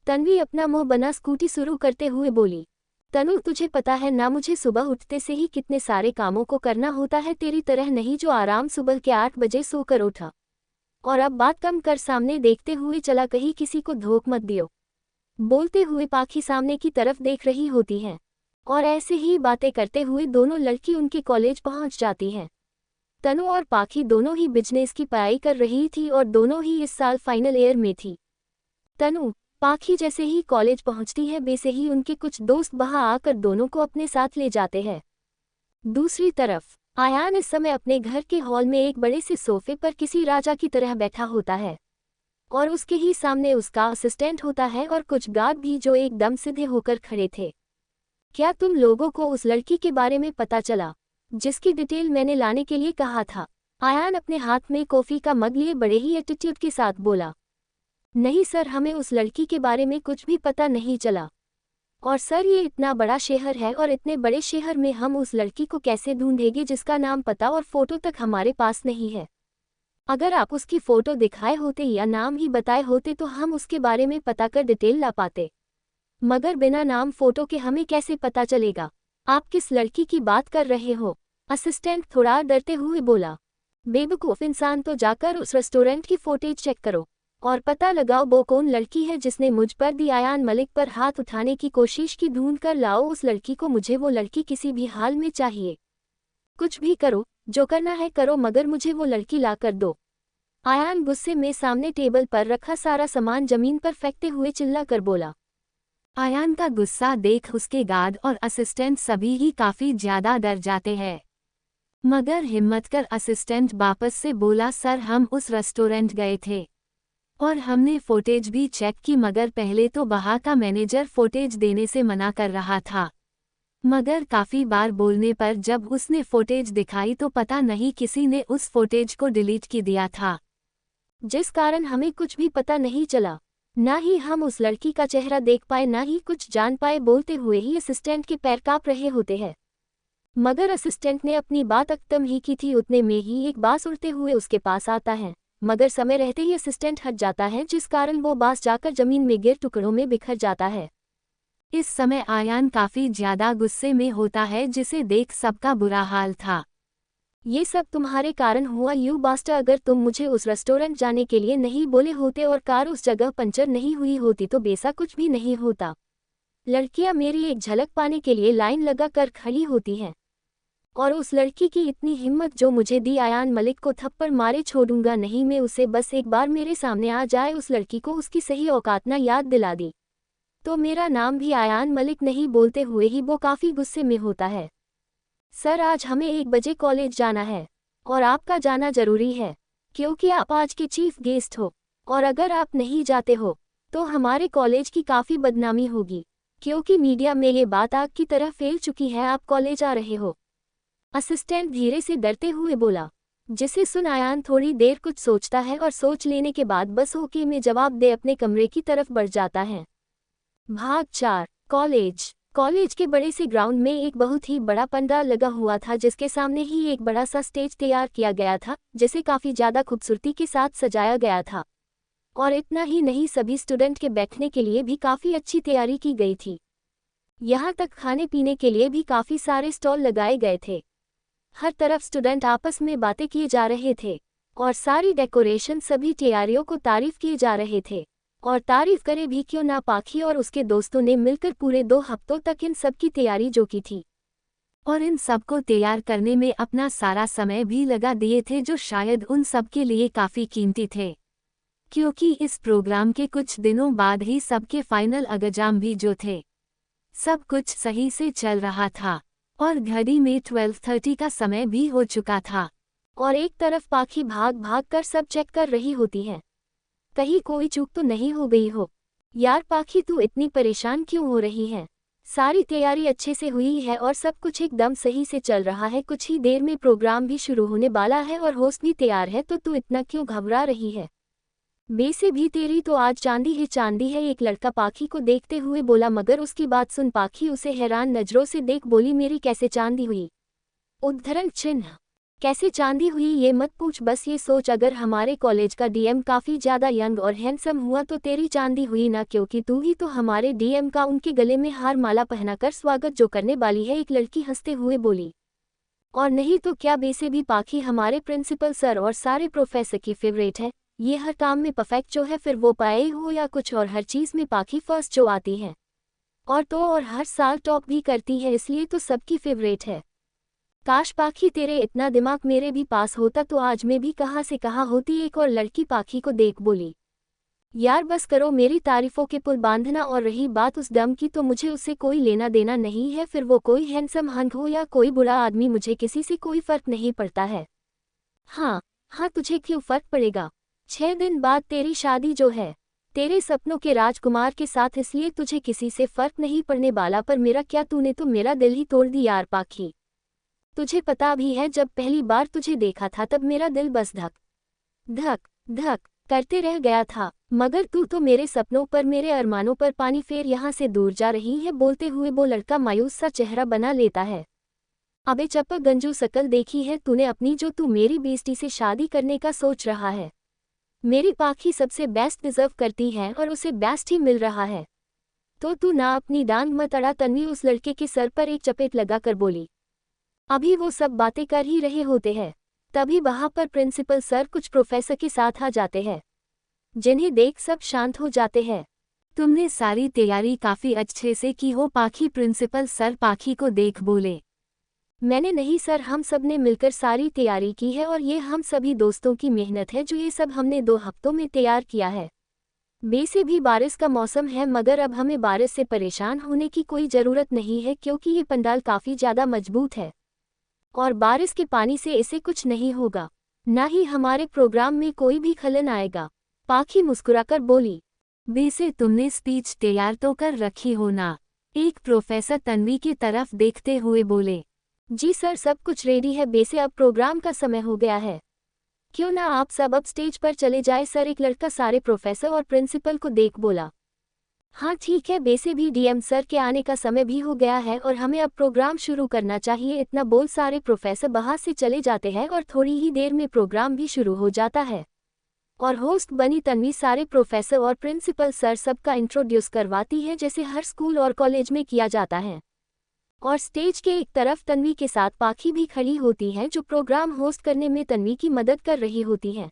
तन्वी अपना मुंह बना स्कूटी शुरू करते हुए बोली। तनु, तुझे पता है ना, मुझे सुबह उठते से ही कितने सारे कामों को करना होता है, तेरी तरह नहीं जो आराम सुबह के 8 बजे सोकर उठा। और अब बात कम कर, सामने देखते हुए चला, कहीं किसी को धोख मत दियो। बोलते हुए पाखी सामने की तरफ देख रही होती है, और ऐसे ही बातें करते हुए दोनों लड़की उनके कॉलेज पहुंच जाती हैं। तनु और पाखी दोनों ही बिजनेस की पढ़ाई कर रही थी और दोनों ही इस साल फाइनल ईयर में थी। तनु पाखी जैसे ही कॉलेज पहुंचती है वैसे ही उनके कुछ दोस्त वहां आकर दोनों को अपने साथ ले जाते हैं। दूसरी तरफ आयान इस समय अपने घर के हॉल में एक बड़े से सोफे पर किसी राजा की तरह बैठा होता है, और उसके ही सामने उसका असिस्टेंट होता है और कुछ गार्ड भी जो एकदम सीधे होकर खड़े थे। क्या तुम लोगों को उस लड़की के बारे में पता चला जिसकी डिटेल मैंने लाने के लिए कहा था? आयान अपने हाथ में कॉफी का मग लिए बड़े ही एटीट्यूड के साथ बोला। नहीं सर, हमें उस लड़की के बारे में कुछ भी पता नहीं चला। और सर, ये इतना बड़ा शहर है और इतने बड़े शहर में हम उस लड़की को कैसे ढूंढेंगे जिसका नाम, पता और फोटो तक हमारे पास नहीं है? अगर आप उसकी फोटो दिखाए होते या नाम ही बताए होते तो हम उसके बारे में पता कर डिटेल ला पाते, मगर बिना नाम फोटो के हमें कैसे पता चलेगा? आप किस लड़की की बात कर रहे हो? असिस्टेंट थोड़ा डरते हुए बोला। बेवकूफ़ इंसान, तो जाकर उस रेस्टोरेंट की फुटेज चेक करो और पता लगाओ वो कौन लड़की है जिसने मुझ पर दी आयान मलिक पर हाथ उठाने की कोशिश की। ढूंढ कर लाओ उस लड़की को, मुझे वो लड़की किसी भी हाल में चाहिए। कुछ भी करो, जो करना है करो, मगर मुझे वो लड़की ला कर दो। आयान गुस्से में सामने टेबल पर रखा सारा सामान जमीन पर फेंकते हुए चिल्ला कर बोला।
आयान का गुस्सा देख उसके गार्ड और असिस्टेंट सभी ही काफी ज्यादा डर जाते हैं, मगर हिम्मत कर असिस्टेंट वापस से बोला, सर हम उस रेस्टोरेंट गए थे और हमने फुटेज भी चेक की, मगर पहले तो वहाँ का मैनेजर फुटेज देने से मना कर रहा था। मगर काफी बार बोलने पर जब उसने फुटेज दिखाई तो पता नहीं किसी ने उस फुटेज को डिलीट की दिया था,
जिस कारण हमें कुछ भी पता नहीं चला। ना ही हम उस लड़की का चेहरा देख पाए, ना ही कुछ जान पाए। बोलते हुए ही असिस्टेंट के पैर कांप रहे होते हैं। मगर असिस्टेंट ने अपनी बात खत्म ही की थी, उतने में ही एक बास उड़ते हुए उसके पास आता है। मगर समय रहते ही असिस्टेंट हट जाता है, जिस कारण वो बास जाकर जमीन में गिर टुकड़ों में बिखर जाता है।
इस समय आयान काफी ज्यादा गुस्से में होता है, जिसे देख सबका बुरा हाल था।
ये सब तुम्हारे कारण हुआ यू बास्टर। अगर तुम मुझे उस रेस्टोरेंट जाने के लिए नहीं बोले होते और कार उस जगह पंचर नहीं हुई होती तो बेसा कुछ भी नहीं होता। लड़कियां मेरी एक झलक पाने के लिए लाइन लगा कर खड़ी होती हैं, और उस लड़की की इतनी हिम्मत जो मुझे दी। आयान मलिक को थप्पड़ मारे छोड़ूंगा नहीं मैं उसे, बस एक बार मेरे सामने आ जाए। उस लड़की को उसकी सही औकात ना याद दिला दी तो मेरा नाम भी आयान मलिक नहीं। बोलते हुए ही वो काफ़ी गुस्से में होता है। सर, आज हमें 1 बजे कॉलेज जाना है और आपका जाना जरूरी है, क्योंकि आप आज के चीफ गेस्ट हो, और अगर आप नहीं जाते हो तो हमारे कॉलेज की काफ़ी बदनामी होगी, क्योंकि मीडिया में ये बात आग की तरह फैल चुकी है। आप कॉलेज आ रहे हो। असिस्टेंट धीरे से डरते हुए बोला, जिसे सुन आयान थोड़ी देर कुछ सोचता है और सोच लेने के बाद बस ओके में जवाब दे अपने कमरे की तरफ बढ़ जाता है। भाग 4। कॉलेज के बड़े से ग्राउंड में एक बहुत ही बड़ा पंडाल लगा हुआ था, जिसके सामने ही एक बड़ा सा स्टेज तैयार किया गया था, जिसे काफ़ी ज़्यादा खूबसूरती के साथ सजाया गया था। और इतना ही नहीं, सभी स्टूडेंट के बैठने के लिए भी काफ़ी अच्छी तैयारी की गई थी। यहाँ तक खाने पीने के लिए भी काफ़ी सारे स्टॉल लगाए गए थे। हर तरफ स्टूडेंट आपस में बातें किए जा रहे थे, और सारी डेकोरेशन सभी तैयारियों को तारीफ किए जा रहे थे। और तारीफ करे भी क्यों ना, पाखी और उसके दोस्तों ने मिलकर पूरे 2 हफ्तों तक इन सब की तैयारी जो की थी,
और इन सबको तैयार करने में अपना सारा समय भी लगा दिए थे, जो शायद उन सब के लिए काफ़ी कीमती थे, क्योंकि इस प्रोग्राम के कुछ दिनों बाद ही सबके फाइनल एग्जाम भी जो थे। सब कुछ सही से चल रहा था और घड़ी में 12:30 का समय भी हो चुका था।
और एक तरफ पाखी भाग भाग कर सब चेक कर रही होती है, कहीं कोई चूक तो नहीं हो गई हो। यार पाखी, तू इतनी परेशान क्यों हो रही है? सारी तैयारी अच्छे से हुई है और सब कुछ एकदम सही से चल रहा है। कुछ ही देर में प्रोग्राम भी शुरू होने वाला है और होस्ट भी तैयार है, तो तू इतना क्यों घबरा रही है? वैसे भी तेरी तो आज चांदी ही चांदी है, एक लड़का पाखी को देखते हुए बोला। मगर उसकी बात सुन पाखी उसे हैरान नजरों से देख बोली, मेरी कैसे चांदी हुई? उद्धरण चिन्ह। कैसे चांदी हुई ये मत पूछ, बस ये सोच, अगर हमारे कॉलेज का डीएम काफ़ी ज़्यादा यंग और हैंडसम हुआ तो तेरी चांदी हुई ना, क्योंकि तू ही तो हमारे डीएम का उनके गले में हार माला पहनाकर स्वागत जो करने वाली है, एक लड़की हंसते हुए बोली। और नहीं तो क्या, वैसे भी पाखी हमारे प्रिंसिपल सर और सारे प्रोफेसर की फेवरेट है। ये हर काम में परफेक्ट जो है, फिर वो पाए हो या कुछ और, हर चीज़ में पाखी फर्स्ट जो आती है, और हर साल टॉप भी करती है, इसलिए तो सबकी फेवरेट है। काश पाखी तेरे इतना दिमाग मेरे भी पास होता तो आज मैं भी कहाँ से कहाँ होती। एक और लड़की पाखी को देख बोली, यार बस करो मेरी तारीफों के पुल बांधना, और रही बात उस डम की तो मुझे उससे कोई लेना देना नहीं है, फिर वो कोई हैंडसम हंक हो या कोई बुरा आदमी, मुझे किसी से कोई फर्क नहीं पड़ता है। हाँ तुझे क्यों फर्क पड़ेगा? 6 दिन बाद तेरी शादी जो है तेरे सपनों के राजकुमार के साथ, इसलिए तुझे किसी से फर्क नहीं पड़ने वाला। पर मेरा क्या, तूने तो मेरा दिल ही तोड़ दी यार पाखी। तुझे पता भी है, जब पहली बार तुझे देखा था तब मेरा दिल बस धक धक धक करते रह गया था, मगर तू तो मेरे सपनों पर, मेरे अरमानों पर पानी फेर यहाँ से दूर जा रही है। बोलते हुए वो लड़का मायूस सा चेहरा बना लेता है। अबे चप्पा गंजू शकल देखी है तूने अपनी, जो तू मेरी बेस्टी से शादी करने का सोच रहा है? मेरी पाखी सबसे बेस्ट डिजर्व करती है और उसे बेस्ट ही मिल रहा है, तो तू ना अपनी डांग मत अड़ा। तन्वी उस लड़के के सर पर एक चपेट लगाकर बोली। अभी वो सब बातें कर ही रहे होते हैं, तभी वहां पर प्रिंसिपल सर कुछ प्रोफेसर के साथ आ जाते हैं, जिन्हें देख सब शांत हो जाते हैं।
तुमने सारी तैयारी काफी अच्छे से की हो पाखी? प्रिंसिपल सर पाखी को देख बोले।
मैंने नहीं सर, हम सब ने मिलकर सारी तैयारी की है, और ये हम सभी दोस्तों की मेहनत है, जो ये सब हमने 2 हफ्तों में तैयार किया है। वैसे भी बारिश का मौसम है, मगर अब हमें बारिश से परेशान होने की कोई ज़रूरत नहीं है, क्योंकि ये पंडाल काफ़ी ज़्यादा मजबूत है और बारिश के पानी से इसे कुछ नहीं होगा, ना ही हमारे प्रोग्राम में कोई भी खलन आएगा। पाखी मुस्कुराकर बोली।
वैसे तुमने स्पीच तैयार तो कर रखी हो ना? एक प्रोफेसर तन्वी की तरफ देखते हुए बोले।
जी सर, सब कुछ रेडी है, बेसे अब प्रोग्राम का समय हो गया है। क्यों ना आप सब अब स्टेज पर चले जाए सर, एक लड़का सारे प्रोफेसर और प्रिंसिपल को देख बोला। हाँ ठीक है, बेसे भी डीएम सर के आने का समय भी हो गया है और हमें अब प्रोग्राम शुरू करना चाहिए। इतना बोल सारे प्रोफेसर बाहर से चले जाते हैं और थोड़ी ही देर में प्रोग्राम भी शुरू हो जाता है। और होस्ट बनी तन्वी सारे प्रोफेसर और प्रिंसिपल सर सबका इंट्रोड्यूस करवाती है, जैसे हर स्कूल और कॉलेज में किया जाता है। और स्टेज के एक तरफ तन्वी के साथ पाखी भी खड़ी होती है, जो प्रोग्राम होस्ट करने में तन्वी की मदद कर रही होती है।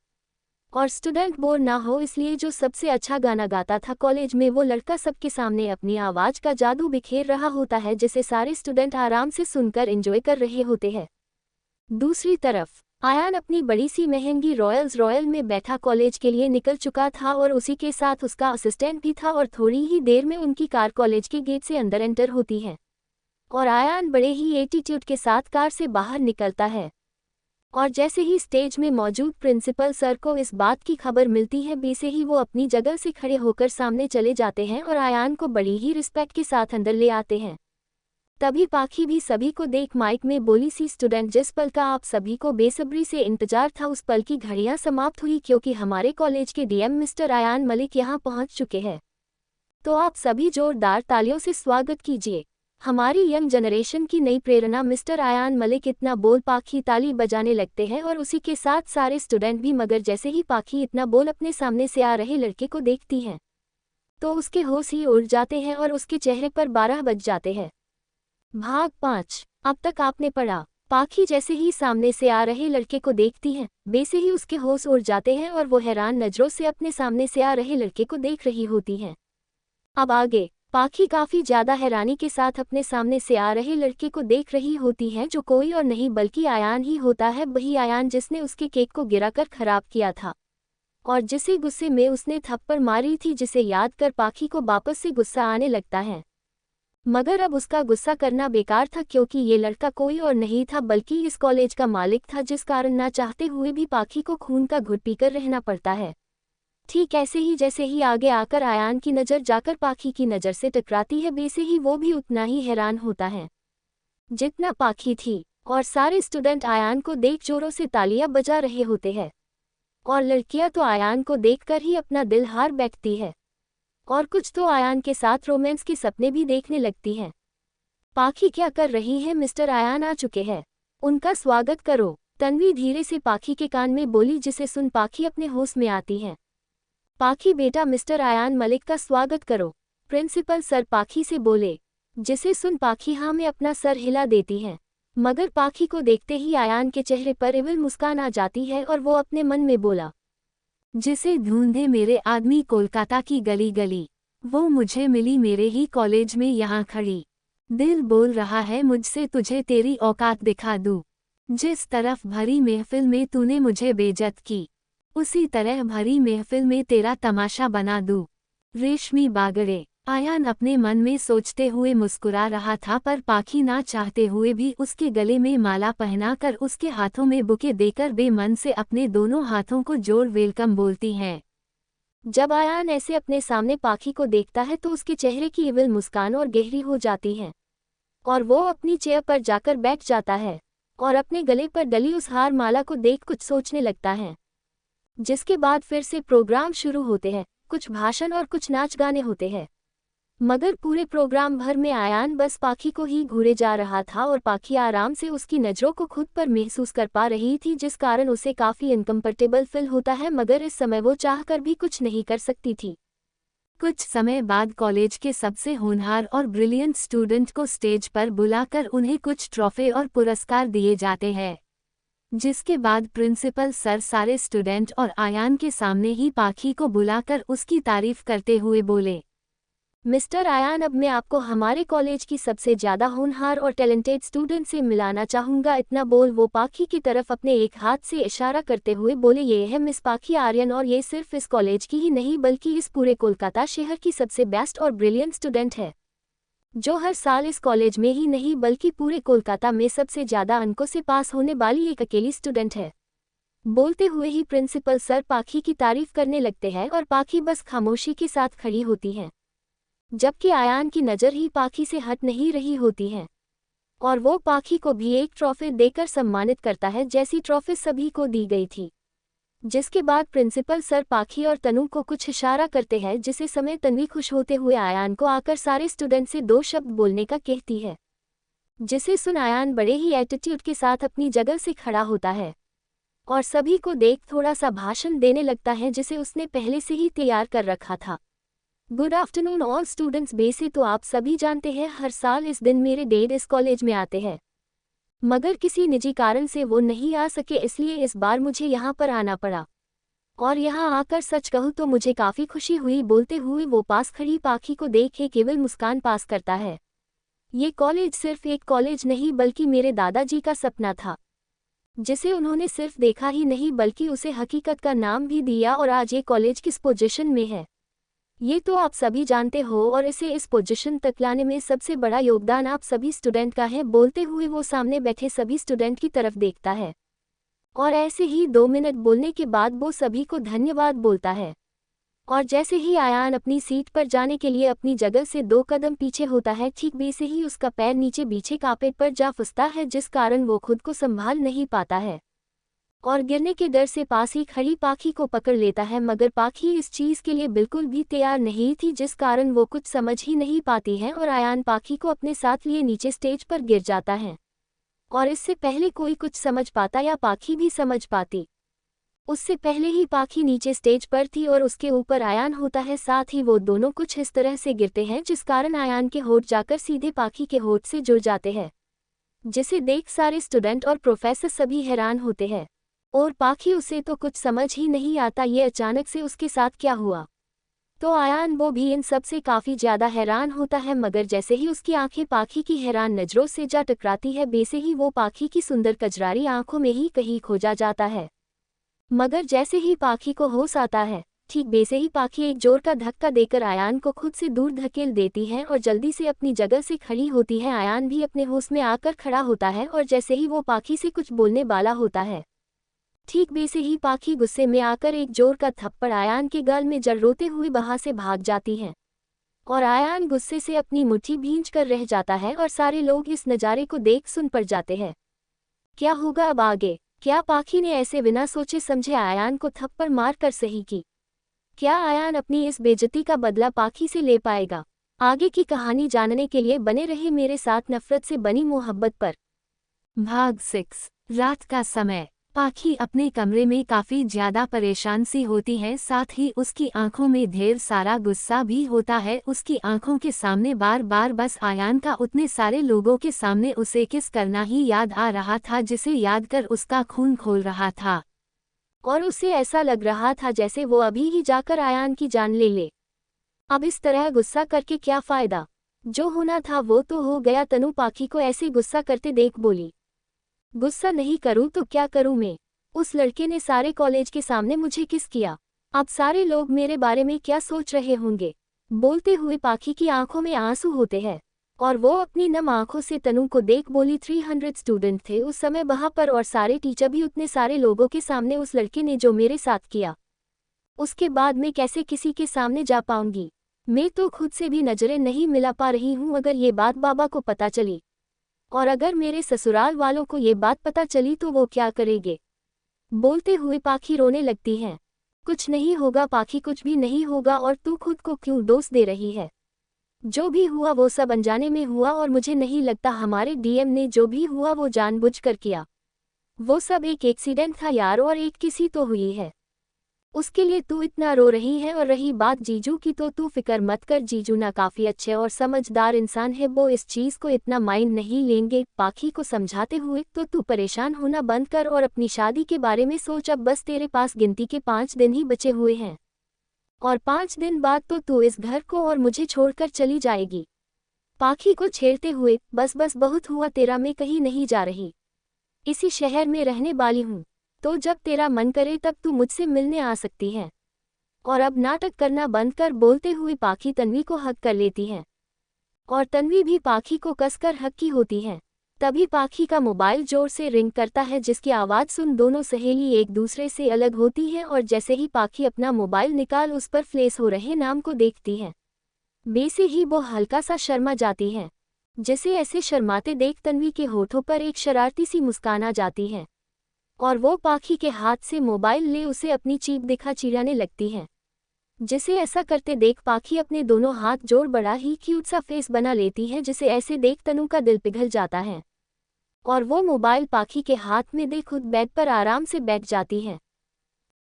और स्टूडेंट बोर ना हो इसलिए जो सबसे अच्छा गाना गाता था कॉलेज में, वो लड़का सबके सामने अपनी आवाज़ का जादू बिखेर रहा होता है, जिसे सारे स्टूडेंट आराम से सुनकर एंजॉय कर रहे होते हैं। दूसरी तरफ आयान अपनी बड़ी सी महंगी रॉयल में बैठा कॉलेज के लिए निकल चुका था और उसी के साथ उसका असिस्टेंट भी था और थोड़ी ही देर में उनकी कार कॉलेज के गेट से अंदर एंटर होती है। और आयान बड़े ही एटीट्यूड के साथ कार से बाहर निकलता है। और जैसे ही स्टेज में मौजूद प्रिंसिपल सर को इस बात की खबर मिलती है, वैसे ही वो अपनी जगह से खड़े होकर सामने चले जाते हैं और आयान को बड़ी ही रिस्पेक्ट के साथ अंदर ले आते हैं। तभी पाखी भी सभी को देख माइक में बोली, सी स्टूडेंट, जिस पल का आप सभी को बेसब्री से इंतजार था उस पल की घड़ियां समाप्त हुई, क्योंकि हमारे कॉलेज के डीएम मिस्टर आयान मलिक यहाँ पहुँच चुके हैं। तो आप सभी जोरदार तालियों से स्वागत कीजिए हमारी यंग जनरेशन की नई प्रेरणा मिस्टर आयान मलिक। इतना बोल पाखी ताली बजाने लगते हैं और उसी के साथ सारे स्टूडेंट भी, मगर जैसे ही पाखी इतना बोल अपने सामने से आ रहे लड़के को देखती हैं तो उसके होश ही उड़ जाते हैं और उसके चेहरे पर 12 बज जाते हैं। भाग 5। अब तक आपने पढ़ा। पाखी जैसे ही सामने से आ रहे लड़के को देखती है, वैसे ही उसके होश उड़ जाते हैं और वो हैरान नजरों से अपने सामने से आ रहे लड़के को देख रही होती हैं। अब आगे पाखी काफी ज्यादा हैरानी के साथ अपने सामने से आ रहे लड़के को देख रही होती है, जो कोई और नहीं बल्कि आयान ही होता है। वही आयान जिसने उसके केक को गिराकर खराब किया था और जिसे गुस्से में उसने थप्पड़ मारी थी, जिसे याद कर पाखी को वापस से गुस्सा आने लगता है। मगर अब उसका गुस्सा करना बेकार था, क्योंकि ये लड़का कोई और नहीं था बल्कि इस कॉलेज का मालिक था, जिस कारण ना चाहते हुए भी पाखी को खून का घुट पीकर रहना पड़ता है। ठीक ऐसे ही जैसे ही आगे आकर आयान की नज़र जाकर पाखी की नज़र से टकराती है, वैसे ही वो भी उतना ही हैरान होता है जितना पाखी थी। और सारे स्टूडेंट आयान को देख जोरों से तालियां बजा रहे होते हैं और लड़कियां तो आयान को देखकर ही अपना दिल हार बैठती है और कुछ तो आयान के साथ रोमांस के सपने भी देखने लगती हैं। पाखी क्या कर रही है, मिस्टर आयान आ चुके हैं, उनका स्वागत करो, तन्वी धीरे से पाखी के कान में बोली, जिसे सुन पाखी अपने होश में आती है। पाखी बेटा, मिस्टर आयान मलिक का स्वागत करो, प्रिंसिपल सर पाखी से बोले, जिसे सुन पाखी हाँ में अपना सर हिला देती है। मगर पाखी को देखते ही आयान के चेहरे पर इविल मुस्कान आ जाती है और वो अपने मन में बोला, जिसे ढूंढे मेरे आदमी कोलकाता की गली गली, वो मुझे मिली मेरे ही कॉलेज में यहाँ खड़ी। दिल बोल रहा है मुझसे तुझे तेरी औकात दिखा दूँ। जिस तरफ भरी महफिल में तूने मुझे बेइज्जत की, उसी तरह भरी महफिल में तेरा तमाशा बना दूँ। रेशमी बागड़े। आयान अपने मन में सोचते हुए मुस्कुरा रहा था, पर पाखी ना चाहते हुए भी उसके गले में माला पहनाकर उसके हाथों में बुके देकर बेमन से अपने दोनों हाथों को जोड़ वेलकम बोलती हैं। जब आयान ऐसे अपने सामने पाखी को देखता है तो उसके चेहरे की इविल मुस्कान और गहरी हो जाती है और वो अपनी चेयर पर जाकर बैठ जाता है और अपने गले पर डली उस हार माला को देख कुछ सोचने लगता है। जिसके बाद फिर से प्रोग्राम शुरू होते हैं, कुछ भाषण और कुछ नाच गाने होते हैं। मगर पूरे प्रोग्राम भर में आयान बस पाखी को ही घूरे जा रहा था और पाखी आराम से उसकी नज़रों को खुद पर महसूस कर पा रही थी, जिस कारण उसे काफ़ी अनकंफर्टेबल फील होता है, मगर इस समय वो चाहकर भी कुछ नहीं कर सकती थी। कुछ समय बाद कॉलेज के सबसे होनहार और ब्रिलियंट स्टूडेंट को स्टेज पर बुलाकर उन्हें कुछ ट्रॉफी और पुरस्कार दिए जाते हैं, जिसके बाद प्रिंसिपल सर सारे स्टूडेंट और आयान के सामने ही पाखी को बुलाकर उसकी तारीफ करते हुए बोले, मिस्टर आयान, अब मैं आपको हमारे कॉलेज की सबसे ज़्यादा होनहार और टैलेंटेड स्टूडेंट से मिलाना चाहूँगा। इतना बोल वो पाखी की तरफ अपने एक हाथ से इशारा करते हुए बोले, ये है मिस पाखी आर्यन और ये सिर्फ इस कॉलेज की ही नहीं बल्कि इस पूरे कोलकाता शहर की सबसे बेस्ट और ब्रिलियंट स्टूडेंट है, जो हर साल इस कॉलेज में ही नहीं बल्कि पूरे कोलकाता में सबसे ज़्यादा अंकों से पास होने वाली एक अकेली स्टूडेंट है। बोलते हुए ही प्रिंसिपल सर पाखी की तारीफ करने लगते हैं और पाखी बस खामोशी के साथ खड़ी होती हैं। जबकि आयान की नज़र ही पाखी से हट नहीं रही होती है और वो पाखी को भी एक ट्रॉफी देकर सम्मानित करता है जैसी ट्रॉफी सभी को दी गई थी। जिसके बाद प्रिंसिपल सर पाखी और तनु को कुछ इशारा करते हैं जिसे समय तन्वी खुश होते हुए आयान को आकर सारे स्टूडेंट से 2 शब्द बोलने का कहती है, जिसे सुन आयान बड़े ही एटीट्यूड के साथ अपनी जगह से खड़ा होता है और सभी को देख थोड़ा सा भाषण देने लगता है जिसे उसने पहले से ही तैयार कर रखा था। Good afternoon all students. वैसे तो आप सभी जानते हैं हर साल इस दिन मेरे डैड इस कॉलेज में आते हैं, मगर किसी निजी कारण से वो नहीं आ सके, इसलिए इस बार मुझे यहाँ पर आना पड़ा और यहाँ आकर सच कहूँ तो मुझे काफ़ी खुशी हुई। बोलते हुए वो पास खड़ी पाखी को देखे केवल मुस्कान पास करता है। ये कॉलेज सिर्फ एक कॉलेज नहीं बल्कि मेरे दादाजी का सपना था, जिसे उन्होंने सिर्फ देखा ही नहीं बल्कि उसे हकीकत का नाम भी दिया और आज ये कॉलेज किस पोजीशन में है ये तो आप सभी जानते हो और इसे इस पोजीशन तक लाने में सबसे बड़ा योगदान आप सभी स्टूडेंट का है। बोलते हुए वो सामने बैठे सभी स्टूडेंट की तरफ देखता है और ऐसे ही 2 मिनट बोलने के बाद वो सभी को धन्यवाद बोलता है और जैसे ही आयान अपनी सीट पर जाने के लिए अपनी जगह से 2 कदम पीछे होता है, ठीक वैसे ही उसका पैर नीचे बिछे कारपेट पर जा फंसता है, जिस कारण वो खुद को संभाल नहीं पाता है और गिरने के डर से पास ही खड़ी पाखी को पकड़ लेता है। मगर पाखी इस चीज़ के लिए बिल्कुल भी तैयार नहीं थी, जिस कारण वो कुछ समझ ही नहीं पाती है और आयान पाखी को अपने साथ लिए नीचे स्टेज पर गिर जाता है और इससे पहले कोई कुछ समझ पाता या पाखी भी समझ पाती, उससे पहले ही पाखी नीचे स्टेज पर थी और उसके ऊपर आयान होता है। साथ ही वो दोनों कुछ इस तरह से गिरते हैं जिस कारण आयान के होठ जाकर सीधे पाखी के होठ से जुड़ जाते हैं, जिसे देख सारे स्टूडेंट और प्रोफेसर सभी हैरान होते हैं और पाखी उसे तो कुछ समझ ही नहीं आता ये अचानक से उसके साथ क्या हुआ। तो आयान वो भी इन सब से काफ़ी ज़्यादा हैरान होता है, मगर जैसे ही उसकी आंखें पाखी की हैरान नज़रों से जा टकराती है, वैसे ही वो पाखी की सुंदर कजरारी आंखों में ही कहीं खो जाता है। मगर जैसे ही पाखी को होश आता है, ठीक वैसे ही पाखी एक जोर का धक्का देकर आयान को खुद से दूर धकेल देती है और जल्दी से अपनी जगह से खड़ी होती है। आयान भी अपने होश में आकर खड़ा होता है और जैसे ही वो पाखी से कुछ बोलने वाला होता है, ठीक वैसे ही पाखी गुस्से में आकर एक जोर का थप्पड़ आयान के गाल में जड़ रोते हुए वहां से भाग जाती है और आयान गुस्से से अपनी मुट्ठी भींच कर रह जाता है और सारे लोग इस नज़ारे को देख सुन पड़ जाते हैं। क्या होगा अब आगे? क्या पाखी ने ऐसे बिना सोचे समझे आयान को थप्पड़ मार कर सही की? क्या आयान अपनी इस बेइज्जती का बदला पाखी से ले पाएगा? आगे की कहानी जानने के लिए बने रहे मेरे साथ नफरत से बनी मोहब्बत पर।
भाग 6। रात का समय। पाखी अपने कमरे में काफी ज्यादा परेशान सी होती है, साथ ही उसकी आंखों में ढेर सारा गुस्सा भी होता है। उसकी आंखों के सामने बार बार बस आयान का उतने सारे लोगों के सामने उसे किस करना ही याद आ रहा था, जिसे याद कर उसका खून खोल रहा था
और उसे ऐसा लग रहा था जैसे वो अभी ही जाकर आयान की जान ले ले। अब इस तरह गुस्सा करके क्या फायदा? जो होना था वो तो हो गया। तनु पाखी को ऐसे गुस्सा करते देख बोली, गुस्सा नहीं करूं तो क्या करूं मैं? उस लड़के ने सारे कॉलेज के सामने मुझे किस किया। अब सारे लोग मेरे बारे में क्या सोच रहे होंगे? बोलते हुए पाखी की आंखों में आंसू होते हैं और वो अपनी नम आंखों से तनु को देख बोली, 300 स्टूडेंट थे उस समय वहां पर और सारे टीचर भी उतने सारे लोगों के सामने। उस लड़के ने जो मेरे साथ किया, उसके बाद मैं कैसे किसी के सामने जा पाऊंगी? मैं तो खुद से भी नजरें नहीं मिला पा रही हूँ। अगर ये बात बाबा को पता चली और अगर मेरे ससुराल वालों को ये बात पता चली तो वो क्या करेंगे? बोलते हुए पाखी रोने लगती है। कुछ नहीं होगा पाखी, कुछ भी नहीं होगा, और तू खुद को क्यों दोष दे रही है? जो भी हुआ वो सब अनजाने में हुआ और मुझे नहीं लगता हमारे डीएम ने जो भी हुआ वो जानबूझकर किया। वो सब एक एक्सीडेंट था यार, और एक किसी तो हुई है, उसके लिए तू इतना रो रही है। और रही बात जीजू की तो तू फिक्र मत कर, जीजू ना काफ़ी अच्छे और समझदार इंसान है, वो इस चीज़ को इतना माइंड नहीं लेंगे। पाखी को समझाते हुए, तो तू परेशान होना बंद कर और अपनी शादी के बारे में सोच। अब बस तेरे पास गिनती के 5 दिन ही बचे हुए हैं और 5 दिन बाद तो तू इस घर को और मुझे छोड़कर चली जाएगी। पाखी को छेड़ते हुए, बस बस बहुत हुआ तेरा, मैं कहीं नहीं जा रही, इसी शहर में रहने वाली हूँ, तो जब तेरा मन करे तब तू मुझसे मिलने आ सकती है और अब नाटक करना बंद कर। बोलते हुए पाखी तन्वी को हक कर लेती है और तन्वी भी पाखी को कसकर हक्की होती है। तभी पाखी का मोबाइल जोर से रिंग करता है, जिसकी आवाज़ सुन दोनों सहेली एक दूसरे से अलग होती हैं और जैसे ही पाखी अपना मोबाइल निकाल उस पर फ्लैश हो रहे नाम को देखती है, बेसे ही वो हल्का सा शर्मा जाती है। जिसे ऐसे शर्माते देख तन्वी के होठों पर एक शरारती सी मुस्कान आ जाती है और वो पाखी के हाथ से मोबाइल ले उसे अपनी जीभ दिखा चिढ़ाने लगती है। जिसे ऐसा करते देख पाखी अपने दोनों हाथ जोड़ बड़ा ही क्यूट सा फेस बना लेती है, जिसे ऐसे देख तनु का दिल पिघल जाता है और वो मोबाइल पाखी के हाथ में दे खुद बेड पर आराम से बैठ जाती है।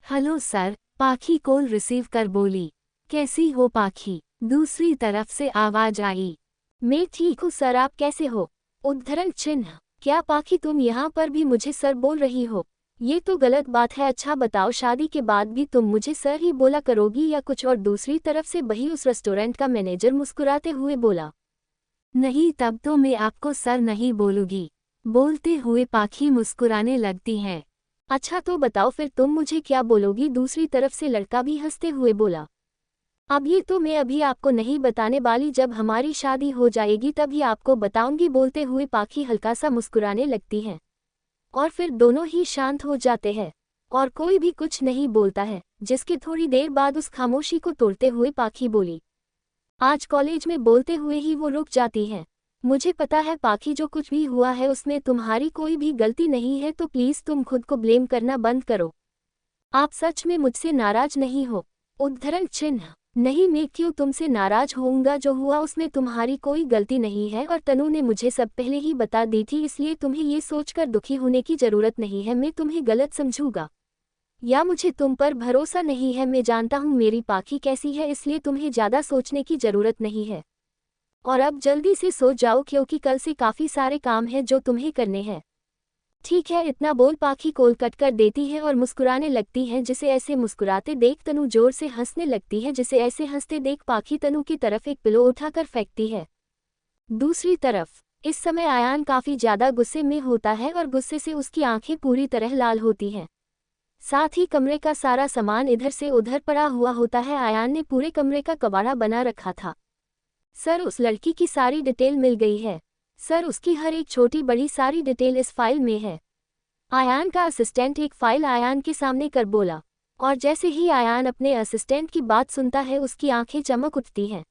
हेलो सर, पाखी कॉल रिसीव कर बोली। कैसी हो पाखी? दूसरी तरफ से आवाज आई।
मैं ठीक हूँ सर, आप कैसे हो? उद्धरण चिन्ह। क्या पाखी तुम यहाँ पर भी मुझे सर बोल रही हो? ये तो गलत बात है। अच्छा बताओ, शादी के बाद भी तुम मुझे सर ही बोला करोगी या कुछ और? दूसरी तरफ से वही उस रेस्टोरेंट का मैनेजर मुस्कुराते हुए बोला।
नहीं, तब तो मैं आपको सर नहीं बोलूंगी। बोलते हुए पाखी मुस्कुराने लगती है।
अच्छा तो बताओ फिर तुम मुझे क्या बोलोगी? दूसरी तरफ से लड़का भी हंसते हुए बोला। अब ये तो मैं अभी आपको नहीं बताने वाली, जब हमारी शादी हो जाएगी तभी आपको बताऊंगी। बोलते हुए पाखी हल्का सा मुस्कुराने लगती है और फिर दोनों ही शांत हो जाते हैं और कोई भी कुछ नहीं बोलता है। जिसके थोड़ी देर बाद उस खामोशी को तोड़ते हुए पाखी बोली। आज कॉलेज में बोलते हुए ही वो रुक जाती है। मुझे पता है पाखी, जो कुछ भी हुआ है उसमें तुम्हारी कोई भी गलती नहीं है, तो प्लीज तुम खुद को ब्लेम करना बंद करो। आप सच में मुझसे नाराज नहीं हो? उद्धरण चिन्ह। नहीं, मैं क्यों तुमसे नाराज होऊंगा? जो हुआ उसमें तुम्हारी कोई गलती नहीं है और तनु ने मुझे सब पहले ही बता दी थी, इसलिए तुम्हें ये सोचकर दुखी होने की जरूरत नहीं है मैं तुम्हें गलत समझूंगा या मुझे तुम पर भरोसा नहीं है। मैं जानता हूँ मेरी पाखी कैसी है, इसलिए तुम्हें ज्यादा सोचने की जरूरत नहीं है और अब जल्दी से सो जाओ क्योंकि कल से काफी सारे काम हैं जो तुम्हें करने हैं। ठीक है, इतना बोल पाखी कॉल कट कर देती है और मुस्कुराने लगती है। जिसे ऐसे मुस्कुराते देख तनु जोर से हंसने लगती है। जिसे ऐसे हंसते देख पाखी तनु की तरफ एक पिलो उठाकर फेंकती है। दूसरी तरफ इस समय आयान काफी ज्यादा गुस्से में होता है और गुस्से से उसकी आंखें पूरी तरह लाल होती हैं। साथ ही कमरे का सारा सामान इधर से उधर पड़ा हुआ होता है। आयान ने पूरे कमरे का कबाड़ा बना रखा था। सर, उस लड़की की सारी डिटेल मिल गई है। सर, उसकी हर एक छोटी बड़ी सारी डिटेल इस फाइल में है। आयान का असिस्टेंट एक फाइल आयान के सामने कर बोला और जैसे ही आयान अपने असिस्टेंट की बात सुनता है उसकी आंखें चमक उठती हैं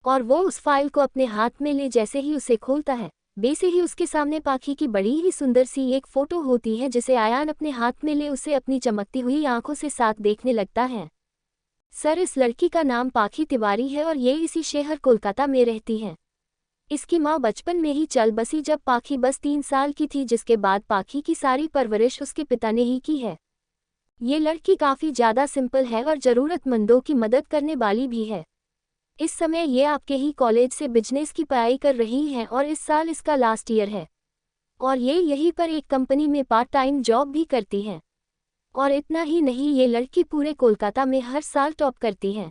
और वो उस फाइल को अपने हाथ में ले जैसे ही उसे खोलता है वैसे ही उसके सामने पाखी की बड़ी ही सुंदर सी एक फोटो होती है। जिसे आयान अपने हाथ में ले उसे अपनी चमकती हुई आंखों से साथ देखने लगता है। सर, इस लड़की का नाम पाखी तिवारी है और ये इसी शहर कोलकाता में रहती है। इसकी माँ बचपन में ही चल बसी जब पाखी बस 3 साल की थी, जिसके बाद पाखी की सारी परवरिश उसके पिता ने ही की है। ये लड़की काफ़ी ज़्यादा सिंपल है और ज़रूरतमंदों की मदद करने वाली भी है। इस समय ये आपके ही कॉलेज से बिजनेस की पढ़ाई कर रही है और इस साल इसका लास्ट ईयर है और ये यहीं पर एक कंपनी में पार्ट टाइम जॉब भी करती है। और इतना ही नहीं, ये लड़की पूरे कोलकाता में हर साल टॉप करती है।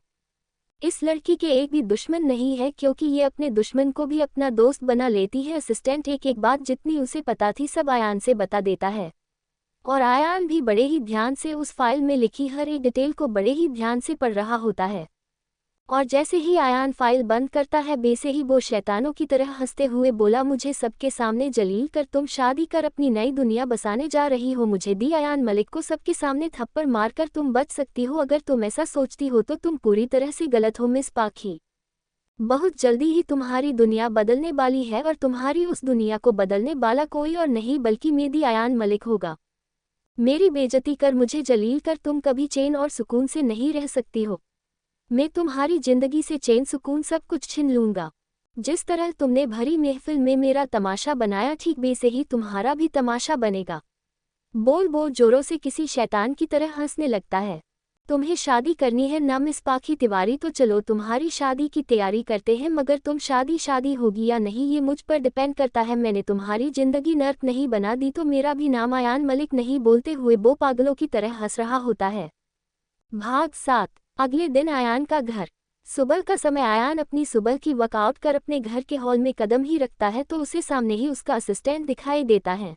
इस लड़की के एक भी दुश्मन नहीं है क्योंकि ये अपने दुश्मन को भी अपना दोस्त बना लेती है। असिस्टेंट एक एक बात जितनी उसे पता थी सब आयान से बता देता है और आयान भी बड़े ही ध्यान से उस फाइल में लिखी हर एक डिटेल को बड़े ही ध्यान से पढ़ रहा होता है। और जैसे ही आयान फाइल बंद करता है वैसे ही वो शैतानों की तरह हंसते हुए बोला, मुझे सबके सामने जलील कर तुम शादी कर अपनी नई दुनिया बसाने जा रही हो। मुझे दी आयान मलिक को सबके सामने थप्पड़ मारकर तुम बच सकती हो। अगर तुम ऐसा सोचती हो तो तुम पूरी तरह से गलत हो मिस पाखी। बहुत जल्दी ही तुम्हारी दुनिया बदलने वाली है और तुम्हारी उस दुनिया को बदलने वाला कोई और नहीं बल्कि मेरी आयान मलिक होगा। मेरी बेइज्जती कर मुझे जलील कर तुम कभी चैन और सुकून से नहीं रह सकती हो। मैं तुम्हारी जिंदगी से चैन सुकून सब कुछ छीन लूंगा। जिस तरह तुमने भरी महफिल में मेरा तमाशा बनाया ठीक वैसे ही तुम्हारा भी तमाशा बनेगा। बोल बोल जोरों से किसी शैतान की तरह हंसने लगता है। तुम्हें शादी करनी है ना मिस पाखी तिवारी? तो चलो तुम्हारी शादी की तैयारी करते हैं, मगर तुम शादी होगी या नहीं ये मुझ पर डिपेंड करता है। मैंने तुम्हारी जिंदगी नर्क नहीं बना दी तो मेरा भी नाम आयान मलिक नहीं। बोलते हुए वो पागलों की तरह हंस रहा होता है। भाग 7। अगले दिन आयान का घर। सुबह का समय आयान अपनी सुबह की वर्कआउट कर अपने घर के हॉल में कदम ही रखता है तो उसे सामने ही उसका असिस्टेंट दिखाई देता है।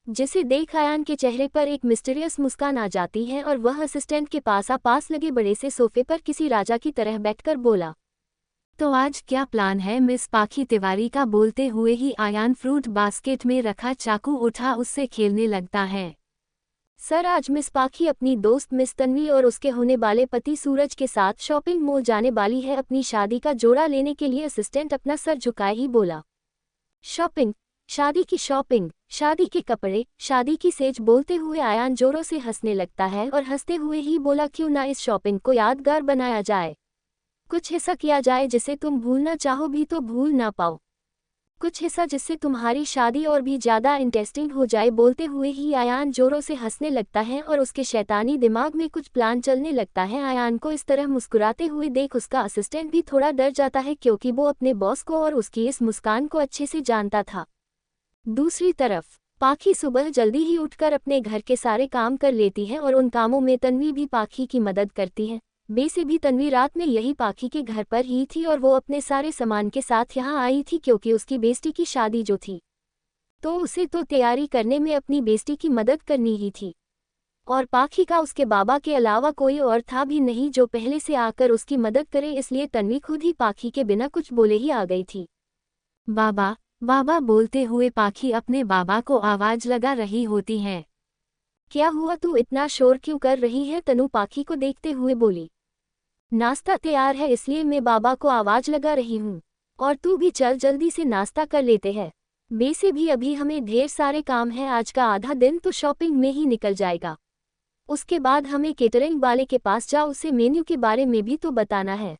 जिसे देख आयान के चेहरे पर एक मिस्टीरियस मुस्कान आ जाती है और वह असिस्टेंट के पास लगे बड़े से सोफे पर किसी राजा की तरह बैठकर बोला,
तो आज क्या प्लान है मिस पाखी तिवारी का? बोलते हुए ही आयान फ्रूट बास्केट में रखा चाकू उठा उससे खेलने लगता है।
सर, आज मिस पाखी अपनी दोस्त मिस तन्वी और उसके होने वाले पति सूरज के साथ शॉपिंग मॉल जाने वाली है। अपनी शादी का जोड़ा लेने के लिए असिस्टेंट अपना सर झुकाए ही बोला। शॉपिंग, शादी की शॉपिंग, शादी के कपड़े, शादी की सेज बोलते हुए आयान जोरों से हंसने लगता है और हंसते हुए ही बोला, क्यों ना इस शॉपिंग को यादगार बनाया जाए। कुछ ऐसा किया जाए जिसे तुम भूलना चाहो भी तो भूल ना पाओ। कुछ ऐसा जिससे तुम्हारी शादी और भी ज़्यादा इंटरेस्टिंग हो जाए। बोलते हुए ही आयान जोरों से हंसने लगता है और उसके शैतानी दिमाग में कुछ प्लान चलने लगता है। आयान को इस तरह मुस्कुराते हुए देख उसका असिस्टेंट भी थोड़ा डर जाता है, क्योंकि वो अपने बॉस को और उसकी इस मुस्कान को अच्छे से जानता था। दूसरी तरफ पाखी सुबह जल्दी ही उठकर अपने घर के सारे काम कर लेती है और उन कामों में तन्वी भी पाखी की मदद करती है। वैसे भी तन्वी रात में यही पाखी के घर पर ही थी और वो अपने सारे सामान के साथ यहाँ आई थी, क्योंकि उसकी बेस्टी की शादी जो थी तो उसे तो तैयारी करने में अपनी बेस्टी की मदद करनी ही थी। और पाखी का उसके बाबा के अलावा कोई और था भी नहीं जो पहले से आकर उसकी मदद करे, इसलिए तन्वी खुद ही पाखी के बिना कुछ बोले ही आ गई थी।
बाबा, बाबा बोलते हुए पाखी अपने बाबा को आवाज लगा रही होती है।
क्या हुआ, तू इतना शोर क्यों कर रही है? तनु पाखी को देखते हुए बोली। नाश्ता तैयार है इसलिए मैं बाबा को आवाज लगा रही हूँ। और तू भी चल, जल्दी से नाश्ता कर लेते हैं। वैसे भी अभी हमें ढेर सारे काम हैं, आज का आधा दिन तो शॉपिंग में ही निकल जाएगा। उसके बाद हमें केटरिंग वाले के पास जाओ, उसे मेन्यू के बारे में भी तो बताना है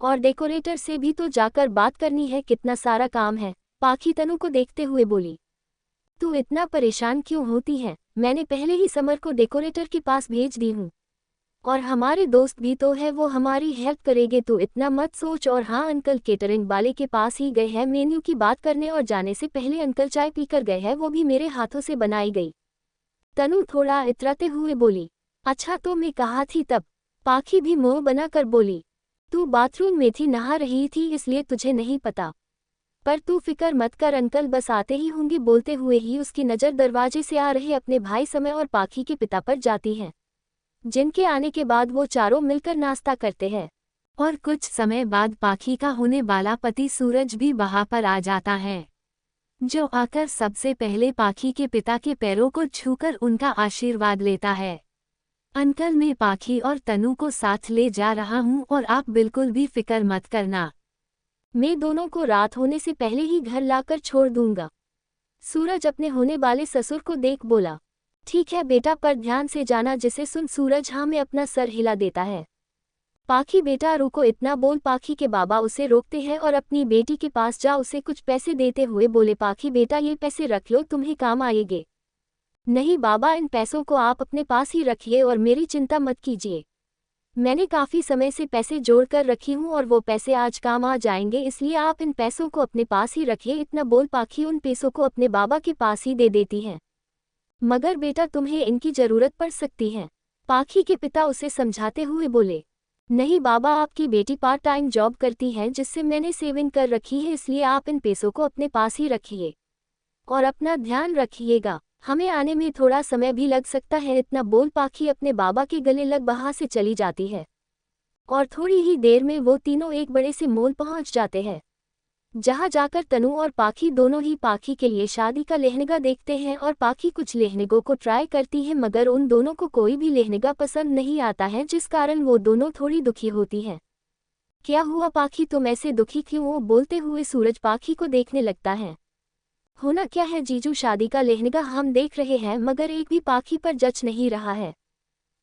और डेकोरेटर से भी तो जाकर बात करनी है। कितना सारा काम है। पाखी तनु को देखते हुए बोली। तू इतना परेशान क्यों होती है? मैंने पहले ही समर को डेकोरेटर के पास भेज दी हूँ और हमारे दोस्त भी तो है, वो हमारी हेल्प करेंगे। तू इतना मत सोच। और हाँ, अंकल केटरिंग वाले के पास ही गए हैं मेन्यू की बात करने और जाने से पहले अंकल चाय पीकर गए हैं, वो भी मेरे हाथों से बनाई गई। तनु थोड़ा इतराते हुए बोली। अच्छा, तो मैं कहा थी तब? पाखी भी मुंह बनाकर बोली। तू बाथरूम में थी, नहा रही थी, इसलिए तुझे नहीं पता। पर तू फिक्र मत कर, अंकल बस आते ही होंगे। बोलते हुए ही उसकी नज़र दरवाजे से आ रहे अपने भाई समय और पाखी के पिता पर जाती है, जिनके आने के बाद वो चारों मिलकर नाश्ता करते हैं।
और कुछ समय बाद पाखी का होने वाला पति सूरज भी वहां पर आ जाता है, जो आकर सबसे पहले पाखी के पिता के पैरों को छूकर उनका आशीर्वाद लेता है। अंकल, मैं पाखी और तनु को साथ ले जा रहा हूँ और आप बिल्कुल भी फिक्र मत करना।
मैं दोनों को रात होने से पहले ही घर लाकर छोड़ दूंगा। सूरज अपने होने वाले ससुर को देख बोला। ठीक है बेटा, पर ध्यान से जाना। जिसे सुन सूरज हाँ में अपना सर हिला देता है। पाखी, बेटा रुको, इतना बोल पाखी के बाबा उसे रोकते हैं और अपनी बेटी के पास जा उसे कुछ पैसे देते हुए बोले। पाखी बेटा, ये पैसे रख लो, तुम्हें काम आएंगे। नहीं बाबा, इन पैसों को आप अपने पास ही रखिए और मेरी चिंता मत कीजिए। मैंने काफ़ी समय से पैसे जोड़ कर रखी हूँ और वो पैसे आज काम आ जाएंगे, इसलिए आप इन पैसों को अपने पास ही रखिए। इतना बोल पाखी उन पैसों को अपने बाबा के पास ही दे देती है। मगर बेटा, तुम्हें इनकी ज़रूरत पड़ सकती है। पाखी के पिता उसे समझाते हुए बोले। नहीं बाबा, आपकी बेटी पार्ट टाइम जॉब करती है जिससे मैंने सेविंग कर रखी है, इसलिए आप इन पैसों को अपने पास ही रखिए और अपना ध्यान रखिएगा। हमें आने में थोड़ा समय भी लग सकता है। इतना बोल पाखी अपने बाबा के गले लग वहाँ से चली जाती है और थोड़ी ही देर में वो तीनों एक बड़े से मॉल पहुँच जाते हैं, जहाँ जाकर तनु और पाखी दोनों ही पाखी के लिए शादी का लहंगा देखते हैं और पाखी कुछ लहंगों को ट्राई करती है, मगर उन दोनों को कोई भी लहंगा पसंद नहीं आता है, जिस कारण वो दोनों थोड़ी दुखी होती हैं। क्या हुआ पाखी, तुम ऐसे दुखी क्यों हो? बोलते हुए सूरज पाखी को देखने लगता है। होना क्या है जीजू, शादी का लहंगा हम देख रहे हैं मगर एक भी पाखी पर जच नहीं रहा है,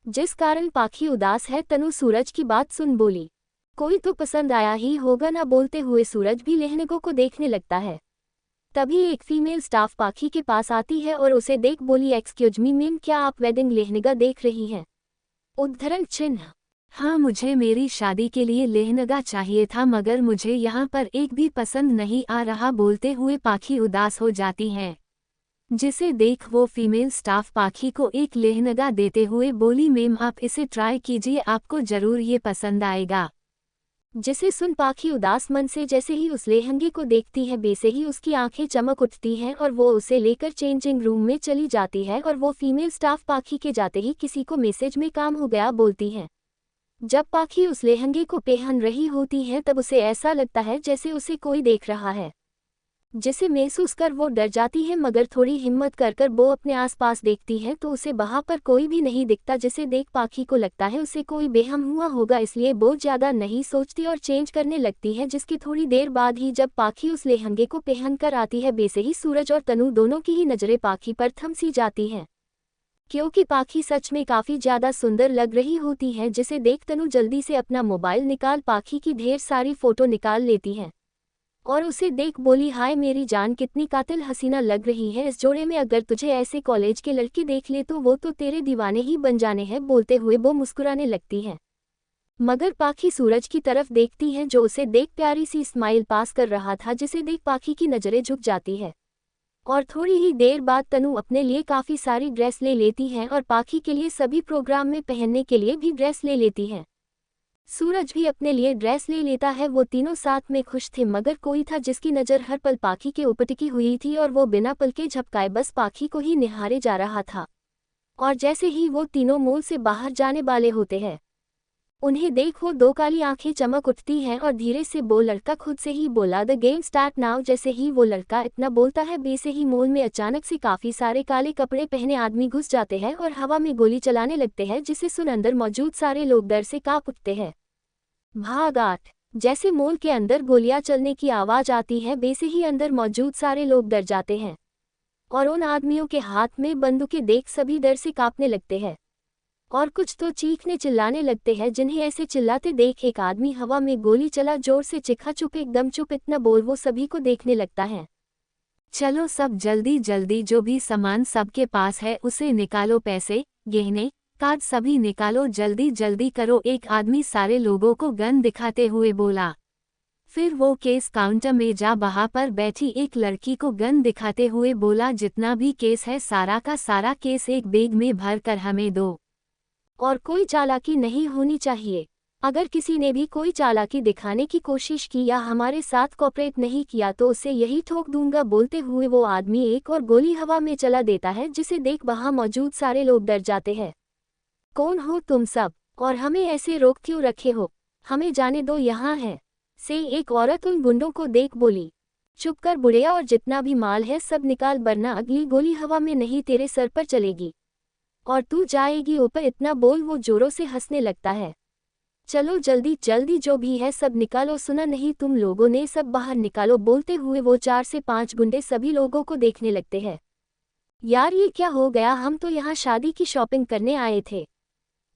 जिस कारण पाखी उदास है। तनु सूरज की बात सुन बोली। कोई तो पसंद आया ही होगा ना। बोलते हुए सूरज भी लहंगों को देखने लगता है। तभी एक फीमेल स्टाफ पाखी के पास आती है और उसे देख बोली, एक्सक्यूज मी मैम, क्या आप वेडिंग लहंगा देख रही हैं? उद्धरण चिन्ह।
हाँ, मुझे मेरी शादी के लिए लहंगा चाहिए था, मगर मुझे यहाँ पर एक भी पसंद नहीं आ रहा। बोलते हुए पाखी उदास हो जाती है, जिसे देख वो फीमेल स्टाफ पाखी को एक लहंगा देते हुए बोली, मैम आप इसे ट्राई कीजिए, आपको जरूर ये पसंद आएगा।
जिसे सुन पाखी उदास मन से जैसे ही उस लहंगे को देखती है, वैसे ही उसकी आंखें चमक उठती हैं और वो उसे लेकर चेंजिंग रूम में चली जाती है। और वो फीमेल स्टाफ पाखी के जाते ही किसी को मैसेज में काम हो गया बोलती है। जब पाखी उस लहंगे को पहन रही होती है तब उसे ऐसा लगता है जैसे उसे कोई देख रहा है। जिसे महसूस कर वो डर जाती है, मगर थोड़ी हिम्मत कर वो अपने आसपास देखती है तो उसे वहां पर कोई भी नहीं दिखता, जिसे देख पाखी को लगता है उसे कोई बेहम हुआ होगा, इसलिए बहुत ज्यादा नहीं सोचती और चेंज करने लगती है। जिसकी थोड़ी देर बाद ही जब पाखी उस लहंगे को पहन कर आती है, वैसे ही सूरज और तनु दोनों की ही नजरें पाखी पर थम सी जाती हैं, क्योंकि पाखी सच में काफी ज्यादा सुंदर लग रही होती है। जिसे देख तनु जल्दी से अपना मोबाइल निकाल पाखी की ढेर सारी फोटो निकाल लेती है और उसे देख बोली, हाय मेरी जान, कितनी कातिल हसीना लग रही है इस जोड़े में, अगर तुझे ऐसे कॉलेज के लड़की देख ले तो वो तो तेरे दीवाने ही बन जाने हैं। बोलते हुए वो मुस्कुराने लगती है, मगर पाखी सूरज की तरफ देखती है जो उसे देख प्यारी सी स्माइल पास कर रहा था, जिसे देख पाखी की नजरें झुक जाती है। और थोड़ी ही देर बाद तनु अपने लिए काफी सारी ड्रेस ले लेती है और पाखी के लिए सभी प्रोग्राम में पहनने के लिए भी ड्रेस ले लेती है। सूरज भी अपने लिए ड्रेस ले लेता है। वो तीनों साथ में खुश थे, मगर कोई था जिसकी नज़र हर पल पाखी के ऊपर टिकी हुई थी और वो बिना पल के झपकाए बस पाखी को ही निहारे जा रहा था। और जैसे ही वो तीनों मॉल से बाहर जाने वाले होते हैं, उन्हें देख वो दो काली आंखें चमक उठती हैं और धीरे से वो लड़का खुद से ही बोला, द गेम स्टार्ट नाउ। जैसे ही वो लड़का इतना बोलता है, वैसे ही मॉल में अचानक से काफी सारे काले कपड़े पहने आदमी घुस जाते हैं और हवा में गोली चलाने लगते हैं, जिसे सुन अंदर मौजूद सारे लोग डर से कांप उठते हैं। भाग 8। जैसे मॉल के अंदर गोलियां चलने की आवाज आती है, वैसे ही अंदर मौजूद सारे लोग डर जाते हैं और उन आदमियों के हाथ में बंदूकें देख सभी डर से कांपने लगते हैं और कुछ तो चीखने चिल्लाने लगते हैं। जिन्हें ऐसे चिल्लाते देख एक आदमी हवा में गोली चला जोर से चिखा, चुप एकदम चुप, इतना बोल वो सभी को देखने लगता है।
चलो सब जल्दी जल्दी जो भी सामान सबके पास है उसे निकालो, पैसे गहने कार्ड सभी निकालो, जल्दी जल्दी करो। एक आदमी सारे लोगों को गन दिखाते हुए बोला। फिर वो केस काउंटर में जा वहां पर बैठी एक लड़की को गन दिखाते हुए बोला, जितना भी केस है सारा का सारा केस एक बैग में भर कर हमें दो और कोई चालाकी नहीं होनी चाहिए। अगर किसी ने भी कोई चालाकी दिखाने की कोशिश की या हमारे साथ कोऑपरेट नहीं किया तो उसे यही ठोक दूंगा। बोलते हुए वो आदमी एक और गोली हवा में चला देता है, जिसे देख वहां मौजूद सारे लोग डर जाते हैं। कौन हो तुम सब और हमें ऐसे रोक क्यों रखे हो, हमें जाने दो यहाँ है से एक औरत उन गुंडों को देख बोली, चुप कर बुढ़िया, और जितना भी माल है सब निकाल, वरना अगली गोली हवा में नहीं तेरे सर पर चलेगी और तू जाएगी ऊपर। इतना बोल वो जोरों से हंसने लगता है। चलो जल्दी जल्दी जो भी है सब निकालो, सुना नहीं तुम लोगों ने, सब बाहर निकालो। बोलते हुए वो 4 से 5 गुंडे सभी लोगों को देखने लगते हैं। यार ये क्या हो गया, हम तो यहाँ शादी की शॉपिंग करने आए थे,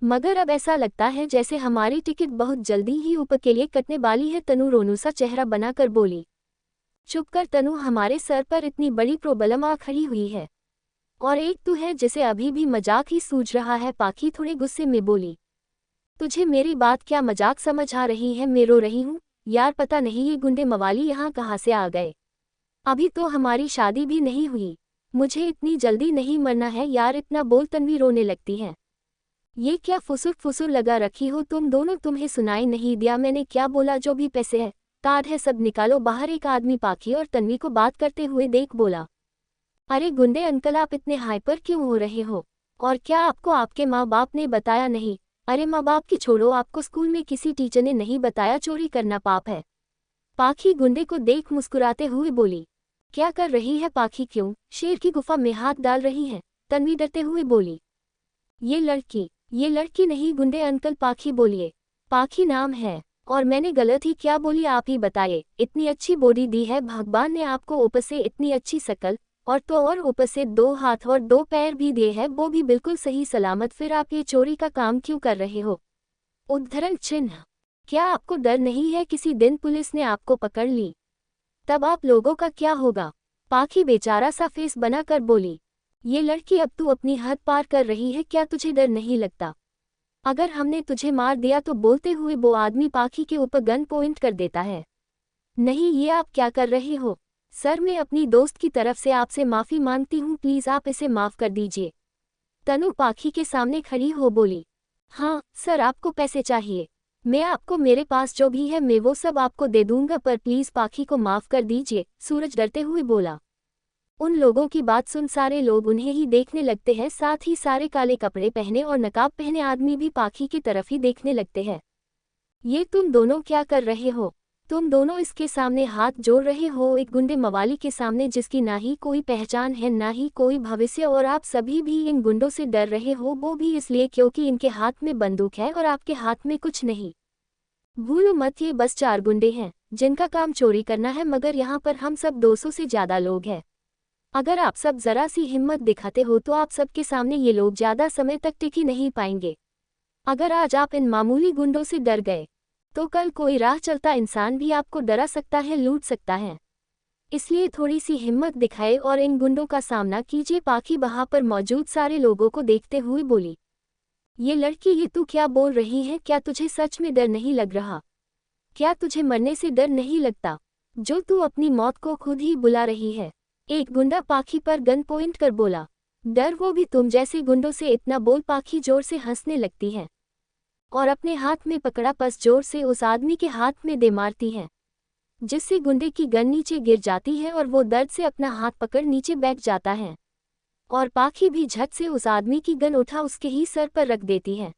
मगर अब ऐसा लगता है जैसे हमारी टिकट बहुत जल्दी ही ऊपर के लिए कटने वाली है। तनु रोनू सा चेहरा बनाकर बोली, चुप कर तनु, हमारे सर पर इतनी बड़ी प्रॉब्लम आ खड़ी हुई है और एक तू है जिसे अभी भी मजाक ही सूझ रहा है। पाखी थोड़े गुस्से में बोली, तुझे मेरी बात क्या मजाक समझ आ रही है, मैं रो रही हूँ यार, पता नहीं ये गुंडे मवाली यहाँ कहाँ से आ गए, अभी तो हमारी शादी भी नहीं हुई, मुझे इतनी जल्दी नहीं मरना है यार। इतना बोल तन्वी रोने लगती है। ये क्या फुसुर फुसुर लगा रखी हो तुम दोनों, तुम्हें सुनाई नहीं दिया मैंने क्या बोला, जो भी पैसे है कार्ड है सब निकालो बाहर। एक आदमी पाखी और तन्वी को बात करते हुए देख बोला, अरे गुंडे अंकल आप इतने हाइपर क्यों हो रहे हो, और क्या आपको आपके माँ बाप ने बताया नहीं? अरे माँ बाप की छोड़ो, आपको स्कूल में किसी टीचर ने नहीं बताया चोरी करना पाप है? पाखी गुंडे को देख मुस्कुराते हुए बोली, क्या कर रही है पाखी, क्यों शेर की गुफा में हाथ डाल रही है? तन्वी डरते हुए बोली, ये लड़की नहीं गुंडे अंकल, पाखी बोलिए, पाखी नाम है और मैंने गलत ही क्या बोली, आप ही बताइए। इतनी अच्छी बॉडी दी है भगवान ने आपको, ऊपर से इतनी अच्छी शकल और तो और ऊपर से 2 हाथ और 2 पैर भी दिए हैं, वो भी बिल्कुल सही सलामत, फिर आप ये चोरी का काम क्यों कर रहे हो? उद्धरण चिन्ह, क्या आपको डर नहीं है किसी दिन पुलिस ने आपको पकड़ ली तब आप लोगों का क्या होगा? पाखी बेचारा सा फेस बनाकर बोली, ये लड़की अब तू अपनी हद पार कर रही है, क्या तुझे डर नहीं लगता? अगर हमने तुझे मार दिया तो? बोलते हुए वो आदमी पाखी के ऊपर गन पॉइंट कर देता है। नहीं ये आप क्या कर रहे हो सर, मैं अपनी दोस्त की तरफ से आपसे माफ़ी मांगती हूँ, प्लीज़ आप इसे माफ़ कर दीजिए। तनु पाखी के सामने खड़ी हो बोली, हाँ सर आपको पैसे चाहिए, मैं आपको मेरे पास जो भी है मैं वो सब आपको दे दूंगा, पर प्लीज़ पाखी को माफ़ कर दीजिए। सूरज डरते हुए बोला। उन लोगों की बात सुन सारे लोग उन्हें ही देखने लगते हैं, साथ ही सारे काले कपड़े पहने और नकाब पहने आदमी भी पाखी की तरफ ही देखने लगते हैं। ये तुम दोनों क्या कर रहे हो?
तुम दोनों इसके सामने हाथ जोड़ रहे हो, एक गुंडे मवाली के सामने जिसकी ना ही कोई पहचान है ना ही कोई भविष्य, और आप सभी भी इन गुंडों से डर रहे हो, वो भी इसलिए क्योंकि इनके हाथ में बंदूक है और आपके हाथ में कुछ नहीं। भूलो मत, ये बस 4 गुंडे हैं जिनका काम चोरी करना है, मगर यहाँ पर हम सब 200 से ज़्यादा लोग हैं। अगर आप सब ज़रा सी हिम्मत दिखाते हो तो आप सबके सामने ये लोग ज़्यादा समय तक टिक ही नहीं पाएंगे। अगर आज आप इन मामूली गुंडों से डर गए तो कल कोई राह चलता इंसान भी आपको डरा सकता है, लूट सकता है। इसलिए थोड़ी सी हिम्मत दिखाए और इन गुंडों का सामना कीजिए। पाखी वहां पर मौजूद सारे लोगों को देखते हुए बोली, ये लड़की, ये तू क्या बोल रही है? क्या तुझे सच में डर नहीं लग रहा? क्या तुझे मरने से डर नहीं लगता, जो तू अपनी मौत को खुद ही बुला रही है? एक गुंडा पाखी पर गन पॉइंट कर बोला। डर, वो भी तुम जैसे गुंडों से? इतना बोल पाखी जोर से हंसने लगती है और अपने हाथ में पकड़ा पर्स जोर से उस आदमी के हाथ में दे मारती है, जिससे गुंडे की गन नीचे गिर जाती है और वो दर्द से अपना हाथ पकड़ नीचे बैठ जाता है। और पाखी भी झट से उस आदमी की गन उठा उसके ही सर पर रख देती है।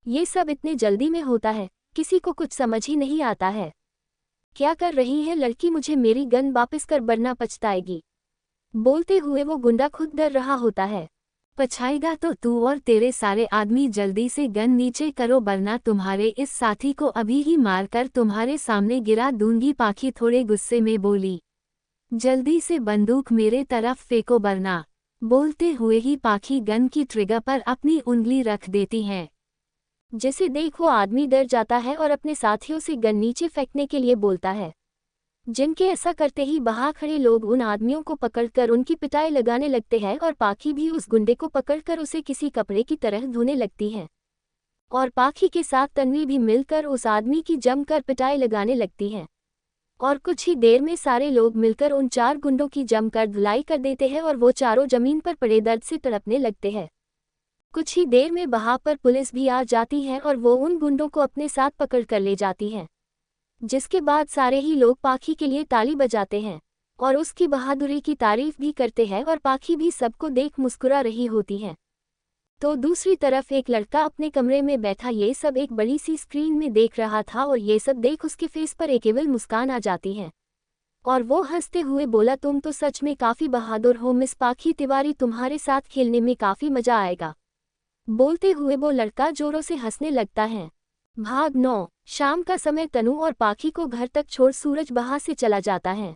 ये सब इतने जल्दी में होता है, किसी को कुछ समझ ही नहीं आता है। क्या कर रही है लड़की? मुझे मेरी गन वापस कर, वरना पछताएगी। बोलते हुए वो गुंडा खुद डर रहा होता है।
पछाएगा तो तू और तेरे सारे आदमी, जल्दी से गन नीचे करो वरना तुम्हारे इस साथी को अभी ही मारकर तुम्हारे सामने गिरा दूंगी। पाखी थोड़े गुस्से में बोली, जल्दी से बंदूक मेरे तरफ फेंको वरना। बोलते हुए ही पाखी गन की ट्रिगर पर अपनी उंगली रख देती है।
जिसे देख वो आदमी डर जाता है और अपने साथियों से गन नीचे फेंकने के लिए बोलता है, जिनके ऐसा करते ही वहां खड़े लोग उन आदमियों को पकड़कर उनकी पिटाई लगाने लगते हैं और पाखी भी उस गुंडे को पकड़कर उसे किसी कपड़े की तरह धोने लगती है। और पाखी के साथ तन्वी भी मिलकर उस आदमी की जमकर पिटाई लगाने लगती है। और कुछ ही देर में सारे लोग मिलकर उन 4 गुंडों की जमकर धुलाई कर देते हैं और वो चारों जमीन पर पड़े दर्द से तड़पने लगते हैं। कुछ ही देर में वहां पर पुलिस भी आ जाती है और वो उन गुंडों को अपने साथ पकड़ कर ले जाती है, जिसके बाद सारे ही लोग पाखी के लिए ताली बजाते हैं और उसकी बहादुरी की तारीफ भी करते हैं और पाखी भी सबको देख मुस्कुरा रही होती है। तो दूसरी तरफ एक लड़का अपने कमरे में बैठा ये सब एक बड़ी सी स्क्रीन में देख रहा था और ये सब देख उसके फेस पर एक केवल मुस्कान आ जाती है और वो हंसते हुए बोला, तुम तो सच में काफ़ी बहादुर हो मिस पाखी तिवारी, तुम्हारे साथ खेलने में काफ़ी मज़ा आएगा। बोलते हुए वो लड़का जोरों से हंसने लगता है। भाग 9। शाम का समय तनु और पाखी को घर तक छोड़ सूरज वहां से चला जाता है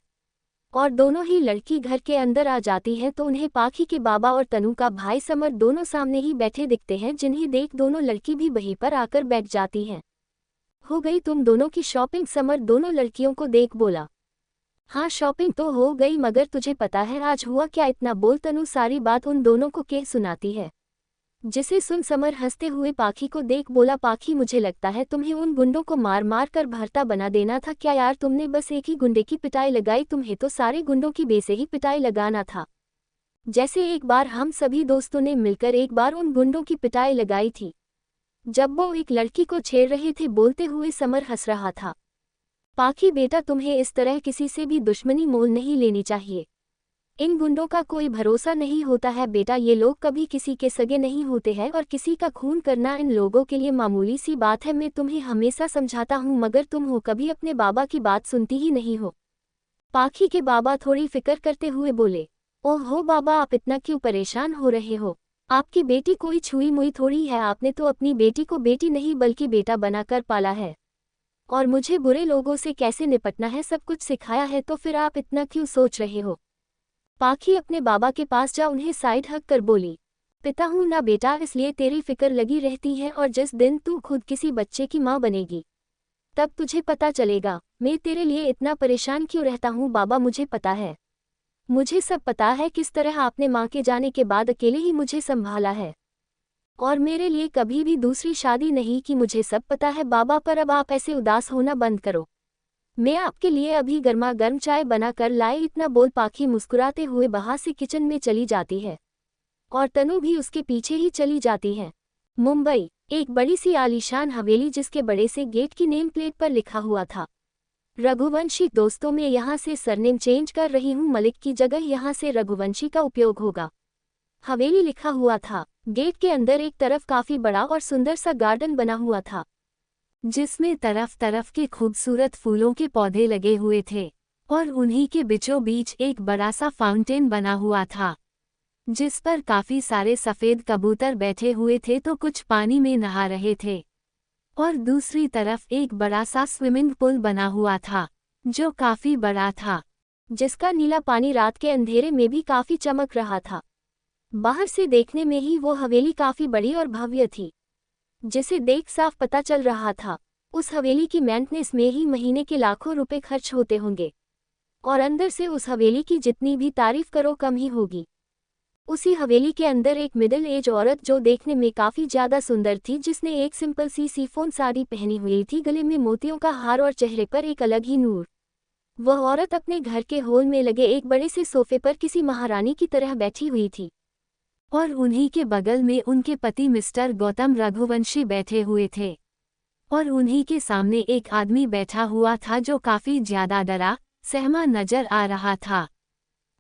और दोनों ही लड़की घर के अंदर आ जाती है तो उन्हें पाखी के बाबा और तनु का भाई समर दोनों सामने ही बैठे दिखते हैं, जिन्हें देख दोनों लड़की भी वहीं पर आकर बैठ जाती हैं। हो गई तुम दोनों की शॉपिंग? समर दोनों लड़कियों को देख बोला। हाँ शॉपिंग तो हो गई, मगर तुझे पता है आज हुआ क्या? इतना बोल तनु सारी बात उन दोनों को कह सुनाती है, जिसे सुन समर हंसते हुए पाखी को देख बोला, पाखी मुझे लगता है तुम्हें उन गुंडों को मार मार कर भरता बना देना था। क्या यार, तुमने बस एक ही गुंडे की पिटाई लगाई, तुम्हें तो सारे गुंडों की बेसे ही पिटाई लगाना था। जैसे एक बार हम सभी दोस्तों ने मिलकर एक बार उन गुंडों की पिटाई लगाई थी जब वो एक लड़की को छेड़ रहे थे। बोलते हुए समर हंस रहा था। पाखी बेटा, तुम्हें इस तरह किसी से भी दुश्मनी मोल नहीं लेनी चाहिए। इन गुंडों का कोई भरोसा नहीं होता है बेटा, ये लोग कभी किसी के सगे नहीं होते हैं और किसी का खून करना इन लोगों के लिए मामूली सी बात है। मैं तुम्हें हमेशा समझाता हूँ मगर तुम हो कभी अपने बाबा की बात सुनती ही नहीं हो। पाखी के बाबा थोड़ी फिक्र करते हुए बोले, ओहो बाबा, आप इतना क्यों परेशान हो रहे हो? आपकी बेटी कोई छुई मुई थोड़ी है, आपने तो अपनी बेटी को बेटी नहीं बल्कि बेटा बनाकर पाला है और मुझे बुरे लोगों से कैसे निपटना है सब कुछ सिखाया है, तो फिर आप इतना क्यों सोच रहे हो? पाखी अपने बाबा के पास जा उन्हें साइड हक कर बोली, पिता हूँ ना बेटा, इसलिए तेरी फिक्र लगी रहती है और जिस दिन तू खुद किसी बच्चे की माँ बनेगी तब तुझे पता चलेगा मैं तेरे लिए इतना परेशान क्यों रहता हूँ। बाबा मुझे पता है, मुझे सब पता है किस तरह आपने माँ के जाने के बाद अकेले ही मुझे संभाला है और मेरे लिए कभी भी दूसरी शादी नहीं की, मुझे सब पता है बाबा। पर अब आप ऐसे उदास होना बंद करो, मैं आपके लिए अभी गर्मा गर्म चाय बना कर लाई। इतना बोल पाखी मुस्कुराते हुए वहां से किचन में चली जाती है और तनु भी उसके पीछे ही चली जाती है। मुंबई, एक बड़ी सी आलीशान हवेली जिसके बड़े से गेट की नेम प्लेट पर लिखा हुआ था रघुवंशी। दोस्तों मैं यहाँ से सरनेम चेंज कर रही हूँ, मलिक की जगह यहाँ से रघुवंशी का उपयोग होगा। हवेली लिखा हुआ था। गेट के अंदर एक तरफ काफी बड़ा और सुंदर सा गार्डन बना हुआ था
जिसमें तरफ तरफ के खूबसूरत फूलों के पौधे लगे हुए थे, और उन्हीं के बीचों बीच एक बड़ा सा फाउंटेन बना हुआ था, जिस पर काफी सारे सफेद कबूतर बैठे हुए थे तो कुछ पानी में नहा रहे थे। और दूसरी तरफ एक बड़ा सा स्विमिंग पूल बना हुआ था, जो काफी बड़ा था,
जिसका नीला पानी रात के अंधेरे में भी काफी चमक रहा था। बाहर से देखने में ही वो हवेली काफी बड़ी और भव्य थी, जिसे देख साफ पता चल रहा था उस हवेली की मेंटेनेंस में ही महीने के लाखों रुपए खर्च होते होंगे, और अंदर से उस हवेली की जितनी भी तारीफ करो कम ही होगी। उसी हवेली के अंदर एक मिडिल एज औरत जो देखने में काफी ज्यादा सुंदर थी, जिसने एक सिंपल सी सीफोन साड़ी पहनी हुई थी, गले में मोतियों का हार और चेहरे पर एक अलग ही नूर। वह औरत अपने घर के हॉल में लगे एक बड़े से सोफे पर किसी महारानी की तरह बैठी हुई थी,
और उन्हीं के बगल में उनके पति मिस्टर गौतम रघुवंशी बैठे हुए थे, और उन्हीं के सामने एक आदमी बैठा हुआ था जो काफी ज्यादा डरा सहमा नजर आ रहा था।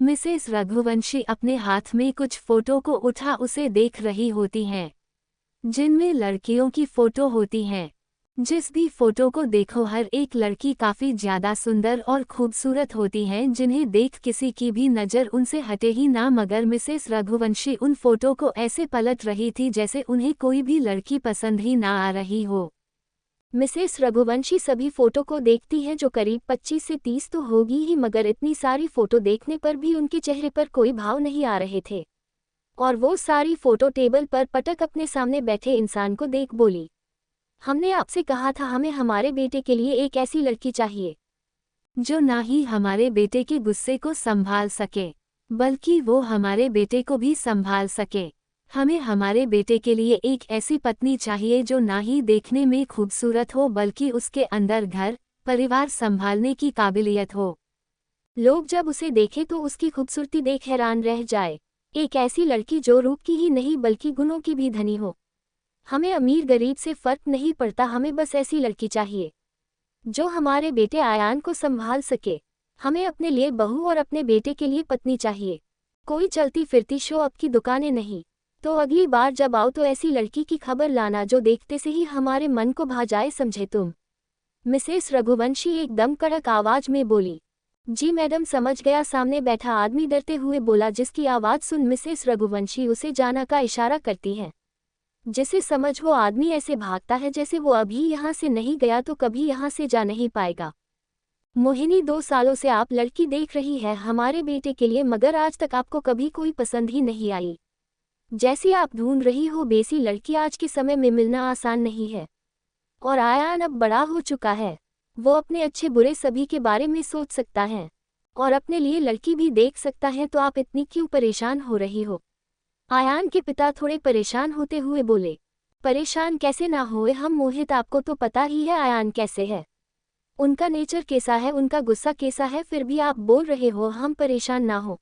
मिसेस रघुवंशी अपने हाथ में कुछ फोटो को उठा उसे देख रही होती हैं, जिनमें लड़कियों की फोटो होती हैं। जिस भी फोटो को देखो हर एक लड़की काफी ज्यादा सुंदर और खूबसूरत होती हैं, जिन्हें देख किसी की भी नज़र उनसे हटे ही ना, मगर मिसेस रघुवंशी उन फोटो को ऐसे पलट रही थी जैसे उन्हें कोई भी लड़की पसंद ही ना आ रही हो।
मिसेस रघुवंशी सभी फोटो को देखती हैं, जो करीब 25 से 30 तो होगी ही, मगर इतनी सारी फोटो देखने पर भी उनके चेहरे पर कोई भाव नहीं आ रहे थे। और वो सारी फोटो टेबल पर पटक अपने सामने बैठे इंसान को देख बोली, हमने आपसे कहा था हमें हमारे बेटे के लिए एक ऐसी लड़की चाहिए
जो ना ही हमारे बेटे के गुस्से को संभाल सके, बल्कि वो हमारे बेटे को भी संभाल सके। हमें हमारे बेटे के लिए एक ऐसी पत्नी चाहिए जो ना ही देखने में खूबसूरत हो, बल्कि उसके अंदर घर परिवार संभालने की काबिलियत हो।
लोग जब उसे देखे तो उसकी खूबसूरती देख हैरान रह जाए। एक ऐसी लड़की जो रूप की ही नहीं बल्कि गुणों की भी धनी हो। हमें अमीर गरीब से फर्क नहीं पड़ता, हमें बस ऐसी लड़की चाहिए जो हमारे बेटे आयान को संभाल सके। हमें अपने लिए बहू और अपने बेटे के लिए पत्नी चाहिए, कोई चलती फिरती शो अप की दुकानें नहीं। तो अगली बार जब आओ तो ऐसी लड़की की खबर लाना जो देखते से ही हमारे मन को भा जाए, समझे तुम? मिसेस रघुवंशी एकदम कड़क आवाज में बोली। जी मैडम, समझ गया। सामने बैठा आदमी डरते हुए बोला, जिसकी आवाज सुन मिसेस रघुवंशी उसे जाना का इशारा करती है। जिसे समझ वो आदमी ऐसे भागता है जैसे वो अभी यहाँ से नहीं गया तो कभी यहाँ से जा नहीं पाएगा। मोहिनी, 2 सालों से आप लड़की देख रही है हमारे बेटे के लिए, मगर आज तक आपको कभी कोई पसंद ही नहीं आई। जैसी आप ढूंढ रही हो वैसी लड़की आज के समय में मिलना आसान नहीं है। और आयान अब बड़ा हो चुका है, वो अपने अच्छे बुरे सभी के बारे में सोच सकता है और अपने लिए लड़की भी देख सकता है, तो आप इतनी क्यों परेशान हो रही हो? आयान के पिता थोड़े परेशान होते हुए बोले। परेशान कैसे ना होए हम मोहित, आपको तो पता ही है आयान कैसे है, उनका नेचर कैसा है, उनका गुस्सा कैसा है, फिर भी आप बोल रहे हो हम परेशान ना हो।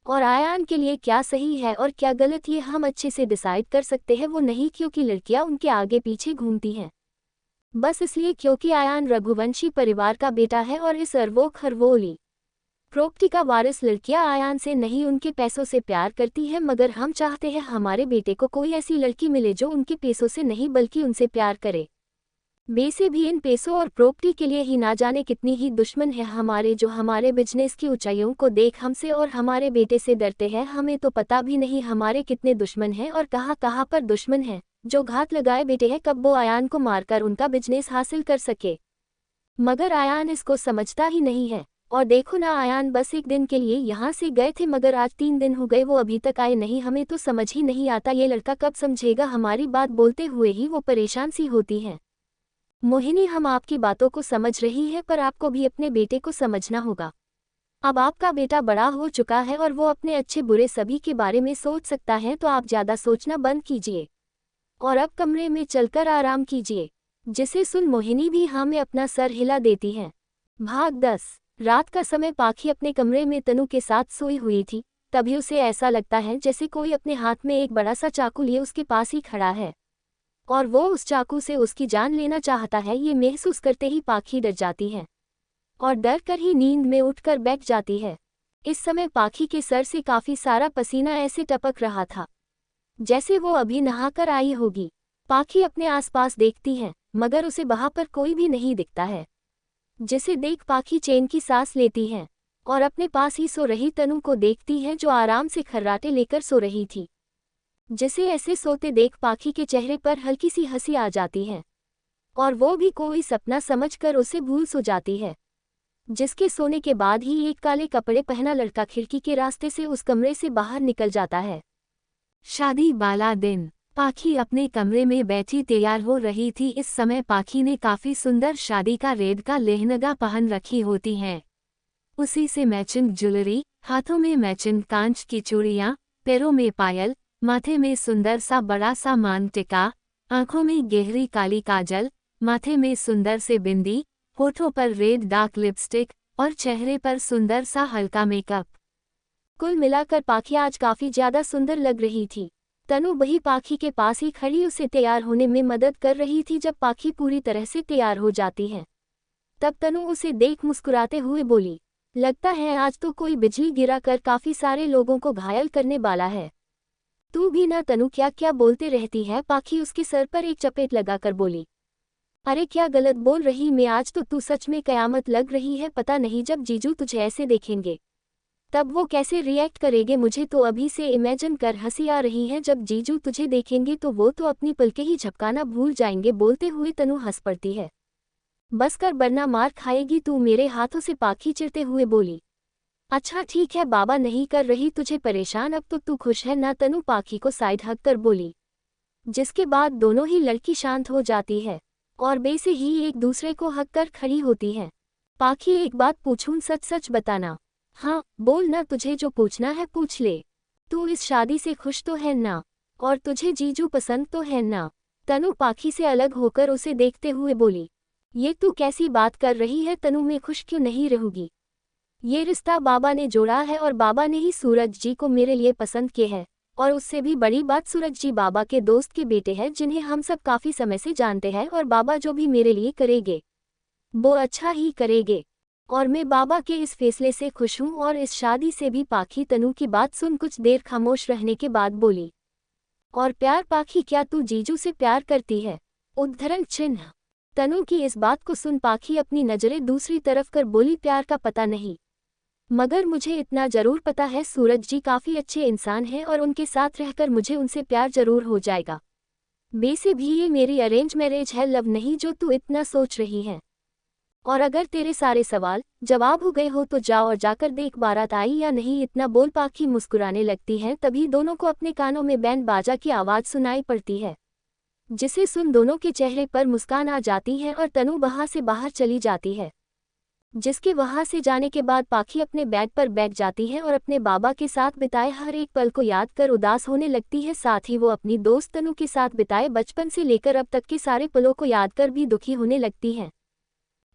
और आयान के लिए क्या सही है और क्या गलत ये हम अच्छे से डिसाइड कर सकते हैं, वो नहीं क्योंकि लड़कियां उनके आगे पीछे घूमती हैं, बस इसलिए क्योंकि आयान रघुवंशी परिवार का बेटा है और इस अरवो खरवोली प्रॉपर्टी का वारिस। लड़कियां आयान से नहीं उनके पैसों से प्यार करती हैं, मगर हम चाहते हैं हमारे बेटे को कोई ऐसी लड़की मिले जो उनके पैसों से नहीं बल्कि उनसे प्यार करे। वैसे भी इन पैसों और प्रॉपर्टी के लिए ही ना जाने कितनी ही दुश्मन है हमारे, जो हमारे बिजनेस की ऊंचाइयों को देख हमसे और हमारे बेटे से डरते हैं। हमें तो पता भी नहीं हमारे कितने दुश्मन हैं और कहाँ कहाँ पर दुश्मन हैं, जो घात लगाए बेटे हैं कब वो आयान को मारकर उनका बिजनेस हासिल कर सके। मगर आयान इसको समझता ही नहीं है। और देखो ना, आयान बस एक दिन के लिए यहाँ से गए थे, मगर आज 3 दिन हो गए वो अभी तक आए नहीं। हमें तो समझ ही नहीं आता ये लड़का कब समझेगा हमारी बात। बोलते हुए ही वो परेशान सी होती हैं। मोहिनी, हम आपकी बातों को समझ रही है, पर आपको भी अपने बेटे को समझना होगा। अब आपका बेटा बड़ा हो चुका है और वो अपने अच्छे बुरे सभी के बारे में सोच सकता है, तो आप ज़्यादा सोचना बंद कीजिए और अब कमरे में चलकर आराम कीजिए। जिसे सुन मोहिनी भी हाँ में अपना सर हिला देती है। भाग 10। रात का समय पाखी अपने कमरे में तनु के साथ सोई हुई थी। तभी उसे ऐसा लगता है जैसे कोई अपने हाथ में एक बड़ा सा चाकू लिए उसके पास ही खड़ा है और वो उस चाकू से उसकी जान लेना चाहता है। ये महसूस करते ही पाखी डर जाती है और डर कर ही नींद में उठकर बैठ जाती है। इस समय पाखी के सर से काफी सारा पसीना ऐसे टपक रहा था जैसे वो अभी नहाकर आई होगी। पाखी अपने आसपास देखती है, मगर उसे वहां पर कोई भी नहीं दिखता है। जिसे देख पाखी चैन की सांस लेती है और अपने पास ही सो रही तनु को देखती है, जो आराम से खर्राटे लेकर सो रही थी। जिसे ऐसे सोते देख पाखी के चेहरे पर हल्की सी हंसी आ जाती है और वो भी कोई सपना समझकर उसे भूल सो जाती है। जिसके सोने के बाद ही एक काले कपड़े पहना लड़का खिड़की के रास्ते से उस कमरे से बाहर निकल जाता है।
शादी वाला दिन। पाखी अपने कमरे में बैठी तैयार हो रही थी। इस समय पाखी ने काफी सुंदर शादी का रेड का लहंगा पहन रखी होती है। उसी से मैचिंग ज्वेलरी, हाथों में मैचिंग कांच की चूड़ियां, पैरों में पायल, माथे में सुंदर सा बड़ा सा मांग टिका, आंखों में गहरी काली काजल, माथे में सुंदर से बिंदी, होठों पर रेड डार्क लिपस्टिक और चेहरे पर सुंदर सा हल्का मेकअप।
कुल मिलाकर पाखी आज काफी ज्यादा सुंदर लग रही थी। तनु वही पाखी के पास ही खड़ी उसे तैयार होने में मदद कर रही थी। जब पाखी पूरी तरह से तैयार हो जाती है, तब तनु उसे देख मुस्कुराते हुए बोली, लगता है आज तो कोई बिजली गिरा कर काफी सारे लोगों को घायल करने वाला है। तू भी ना तनु, क्या क्या बोलते रहती है। पाखी उसके सर पर एक चपेट लगाकर बोली, अरे क्या गलत बोल रही मैं, आज तो तू सच में कयामत लग रही है। पता नहीं जब जीजू तुझे ऐसे देखेंगे तब वो कैसे रिएक्ट करेंगे। मुझे तो अभी से इमेजिन कर हंसी आ रही है। जब जीजू तुझे देखेंगे तो वो तो अपनी पलकें ही झपकाना भूल जाएंगे। बोलते हुए तनु हंस पड़ती है। बस कर वरना मार खाएगी तू मेरे हाथों से, पाखी चिढ़ते हुए बोली। अच्छा ठीक है बाबा, नहीं कर रही तुझे परेशान, अब तो तू खुश है ना। तनु पाखी को साइड हक कर बोली, जिसके बाद दोनों ही लड़की शांत हो जाती है और बेसे ही एक दूसरे को हक कर खड़ी होती है। पाखी, एक बात पूछूं, सच सच बताना। हाँ बोल ना, तुझे जो पूछना है पूछ ले। तू इस शादी से खुश तो है ना, और तुझे जीजू पसंद तो है ना। तनु पाखी से अलग होकर उसे देखते हुए बोली, ये तू कैसी बात कर रही है तनु, मैं खुश क्यों नहीं रहूंगी। ये रिश्ता बाबा ने जोड़ा है और बाबा ने ही सूरज जी को मेरे लिए पसंद किया है। और उससे भी बड़ी बात, सूरज जी बाबा के दोस्त के बेटे हैं, जिन्हें हम सब काफी समय से जानते हैं। और बाबा जो भी मेरे लिए करेंगे वो अच्छा ही करेंगे और मैं बाबा के इस फैसले से खुश हूँ और इस शादी से भी। पाखी तनु की बात सुन कुछ देर खामोश रहने के बाद बोली, और प्यार पाखी, क्या तू जीजू से प्यार करती है। उद्धरण चिन्ह। तनु की इस बात को सुन पाखी अपनी नजरें दूसरी तरफ कर बोली, प्यार का पता नहीं, मगर मुझे इतना जरूर पता है सूरज जी काफी अच्छे इंसान हैं और उनके साथ रहकर मुझे उनसे प्यार जरूर हो जाएगा। वैसे भी ये मेरी अरेंज मैरिज है, लव नहीं जो तू इतना सोच रही है। और अगर तेरे सारे सवाल जवाब हो गए हो तो जाओ और जाकर देख बारात आई या नहीं। इतना बोल पाखी मुस्कुराने लगती है। तभी दोनों को अपने कानों में बैंड बाजा की आवाज सुनाई पड़ती है, जिसे सुन दोनों के चेहरे पर मुस्कान आ जाती है और तनु वहां से बाहर चली जाती है। जिसके वहां से जाने के बाद पाखी अपने बेड पर बैठ जाती है और अपने बाबा के साथ बिताए हर एक पल को याद कर उदास होने लगती है। साथ ही वो अपनी दोस्त तनु के साथ बिताए बचपन से लेकर अब तक के सारे पलों को याद कर भी दुखी होने लगती है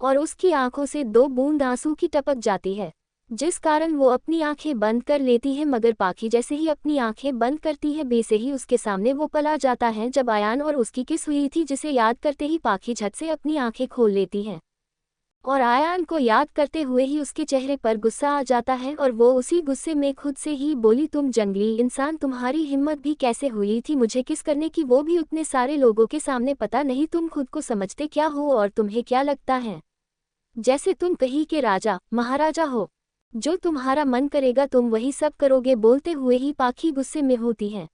और उसकी आंखों से 2 बूंद आंसू की टपक जाती है, जिस कारण वो अपनी आंखें बंद कर लेती है। मगर पाखी जैसे ही अपनी आंखें बंद करती है, वैसे ही उसके सामने वो पल आ जाता है जब आयान और उसकी किस हुई थी, जिसे याद करते ही पाखी झट से अपनी आंखें खोल लेती है और आयान को याद करते हुए ही उसके चेहरे पर गुस्सा आ जाता है और वो उसी गुस्से में खुद से ही बोली, तुम जंगली इंसान, तुम्हारी हिम्मत भी कैसे हुई थी मुझे किस करने की, वो भी उतने सारे लोगों के सामने। पता नहीं तुम खुद को समझते क्या हो और तुम्हें क्या लगता है जैसे तुम कहीं के राजा महाराजा हो, जो तुम्हारा मन करेगा तुम वही सब करोगे। बोलते हुए ही पाखी गुस्से में होती है।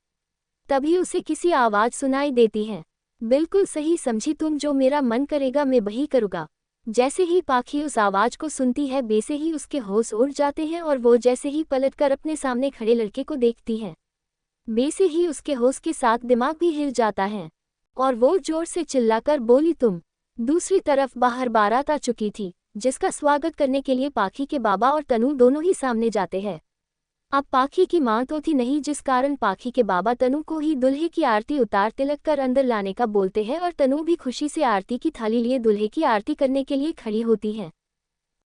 तभी उसे किसी आवाज सुनाई देती है, बिल्कुल सही समझी तुम, जो मेरा मन करेगा मैं वही करूँगा। जैसे ही पाखी उस आवाज को सुनती है, वैसे ही उसके होश उड़ जाते हैं और वो जैसे ही पलटकर अपने सामने खड़े लड़के को देखती है, वैसे ही उसके होश के साथ दिमाग भी हिल जाता है और वो जोर से चिल्लाकर बोली, तुम। दूसरी तरफ बाहर बारात आ चुकी थी, जिसका स्वागत करने के लिए पाखी के बाबा और तनु दोनों ही सामने जाते हैं। अब पाखी की मां तो थी नहीं, जिस कारण पाखी के बाबा तनु को ही दुल्हे की आरती उतार तिलक कर अंदर लाने का बोलते हैं और तनु भी खुशी से आरती की थाली लिए दुल्हे की आरती करने के लिए खड़ी होती है।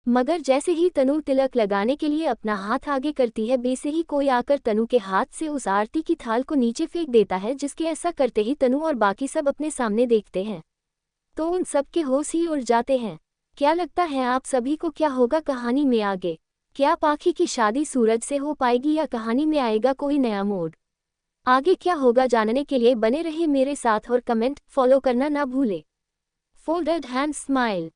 मगर जैसे ही तनु तिलक लगाने के लिए अपना हाथ आगे करती है, वैसे ही कोई आकर तनु के हाथ से उस आरती की थाल को नीचे फेंक देता है, जिसके ऐसा करते ही तनु और बाकी सब अपने सामने देखते हैं तो उन सब के होश ही उड़ जाते हैं। क्या लगता है आप सभी को क्या होगा कहानी में आगे? क्या पाखी की शादी सूरज से हो पाएगी या कहानी में आएगा कोई नया मोड़? आगे क्या होगा जानने के लिए बने रहिए मेरे साथ और कमेंट फॉलो करना ना भूले। Folded hand smile.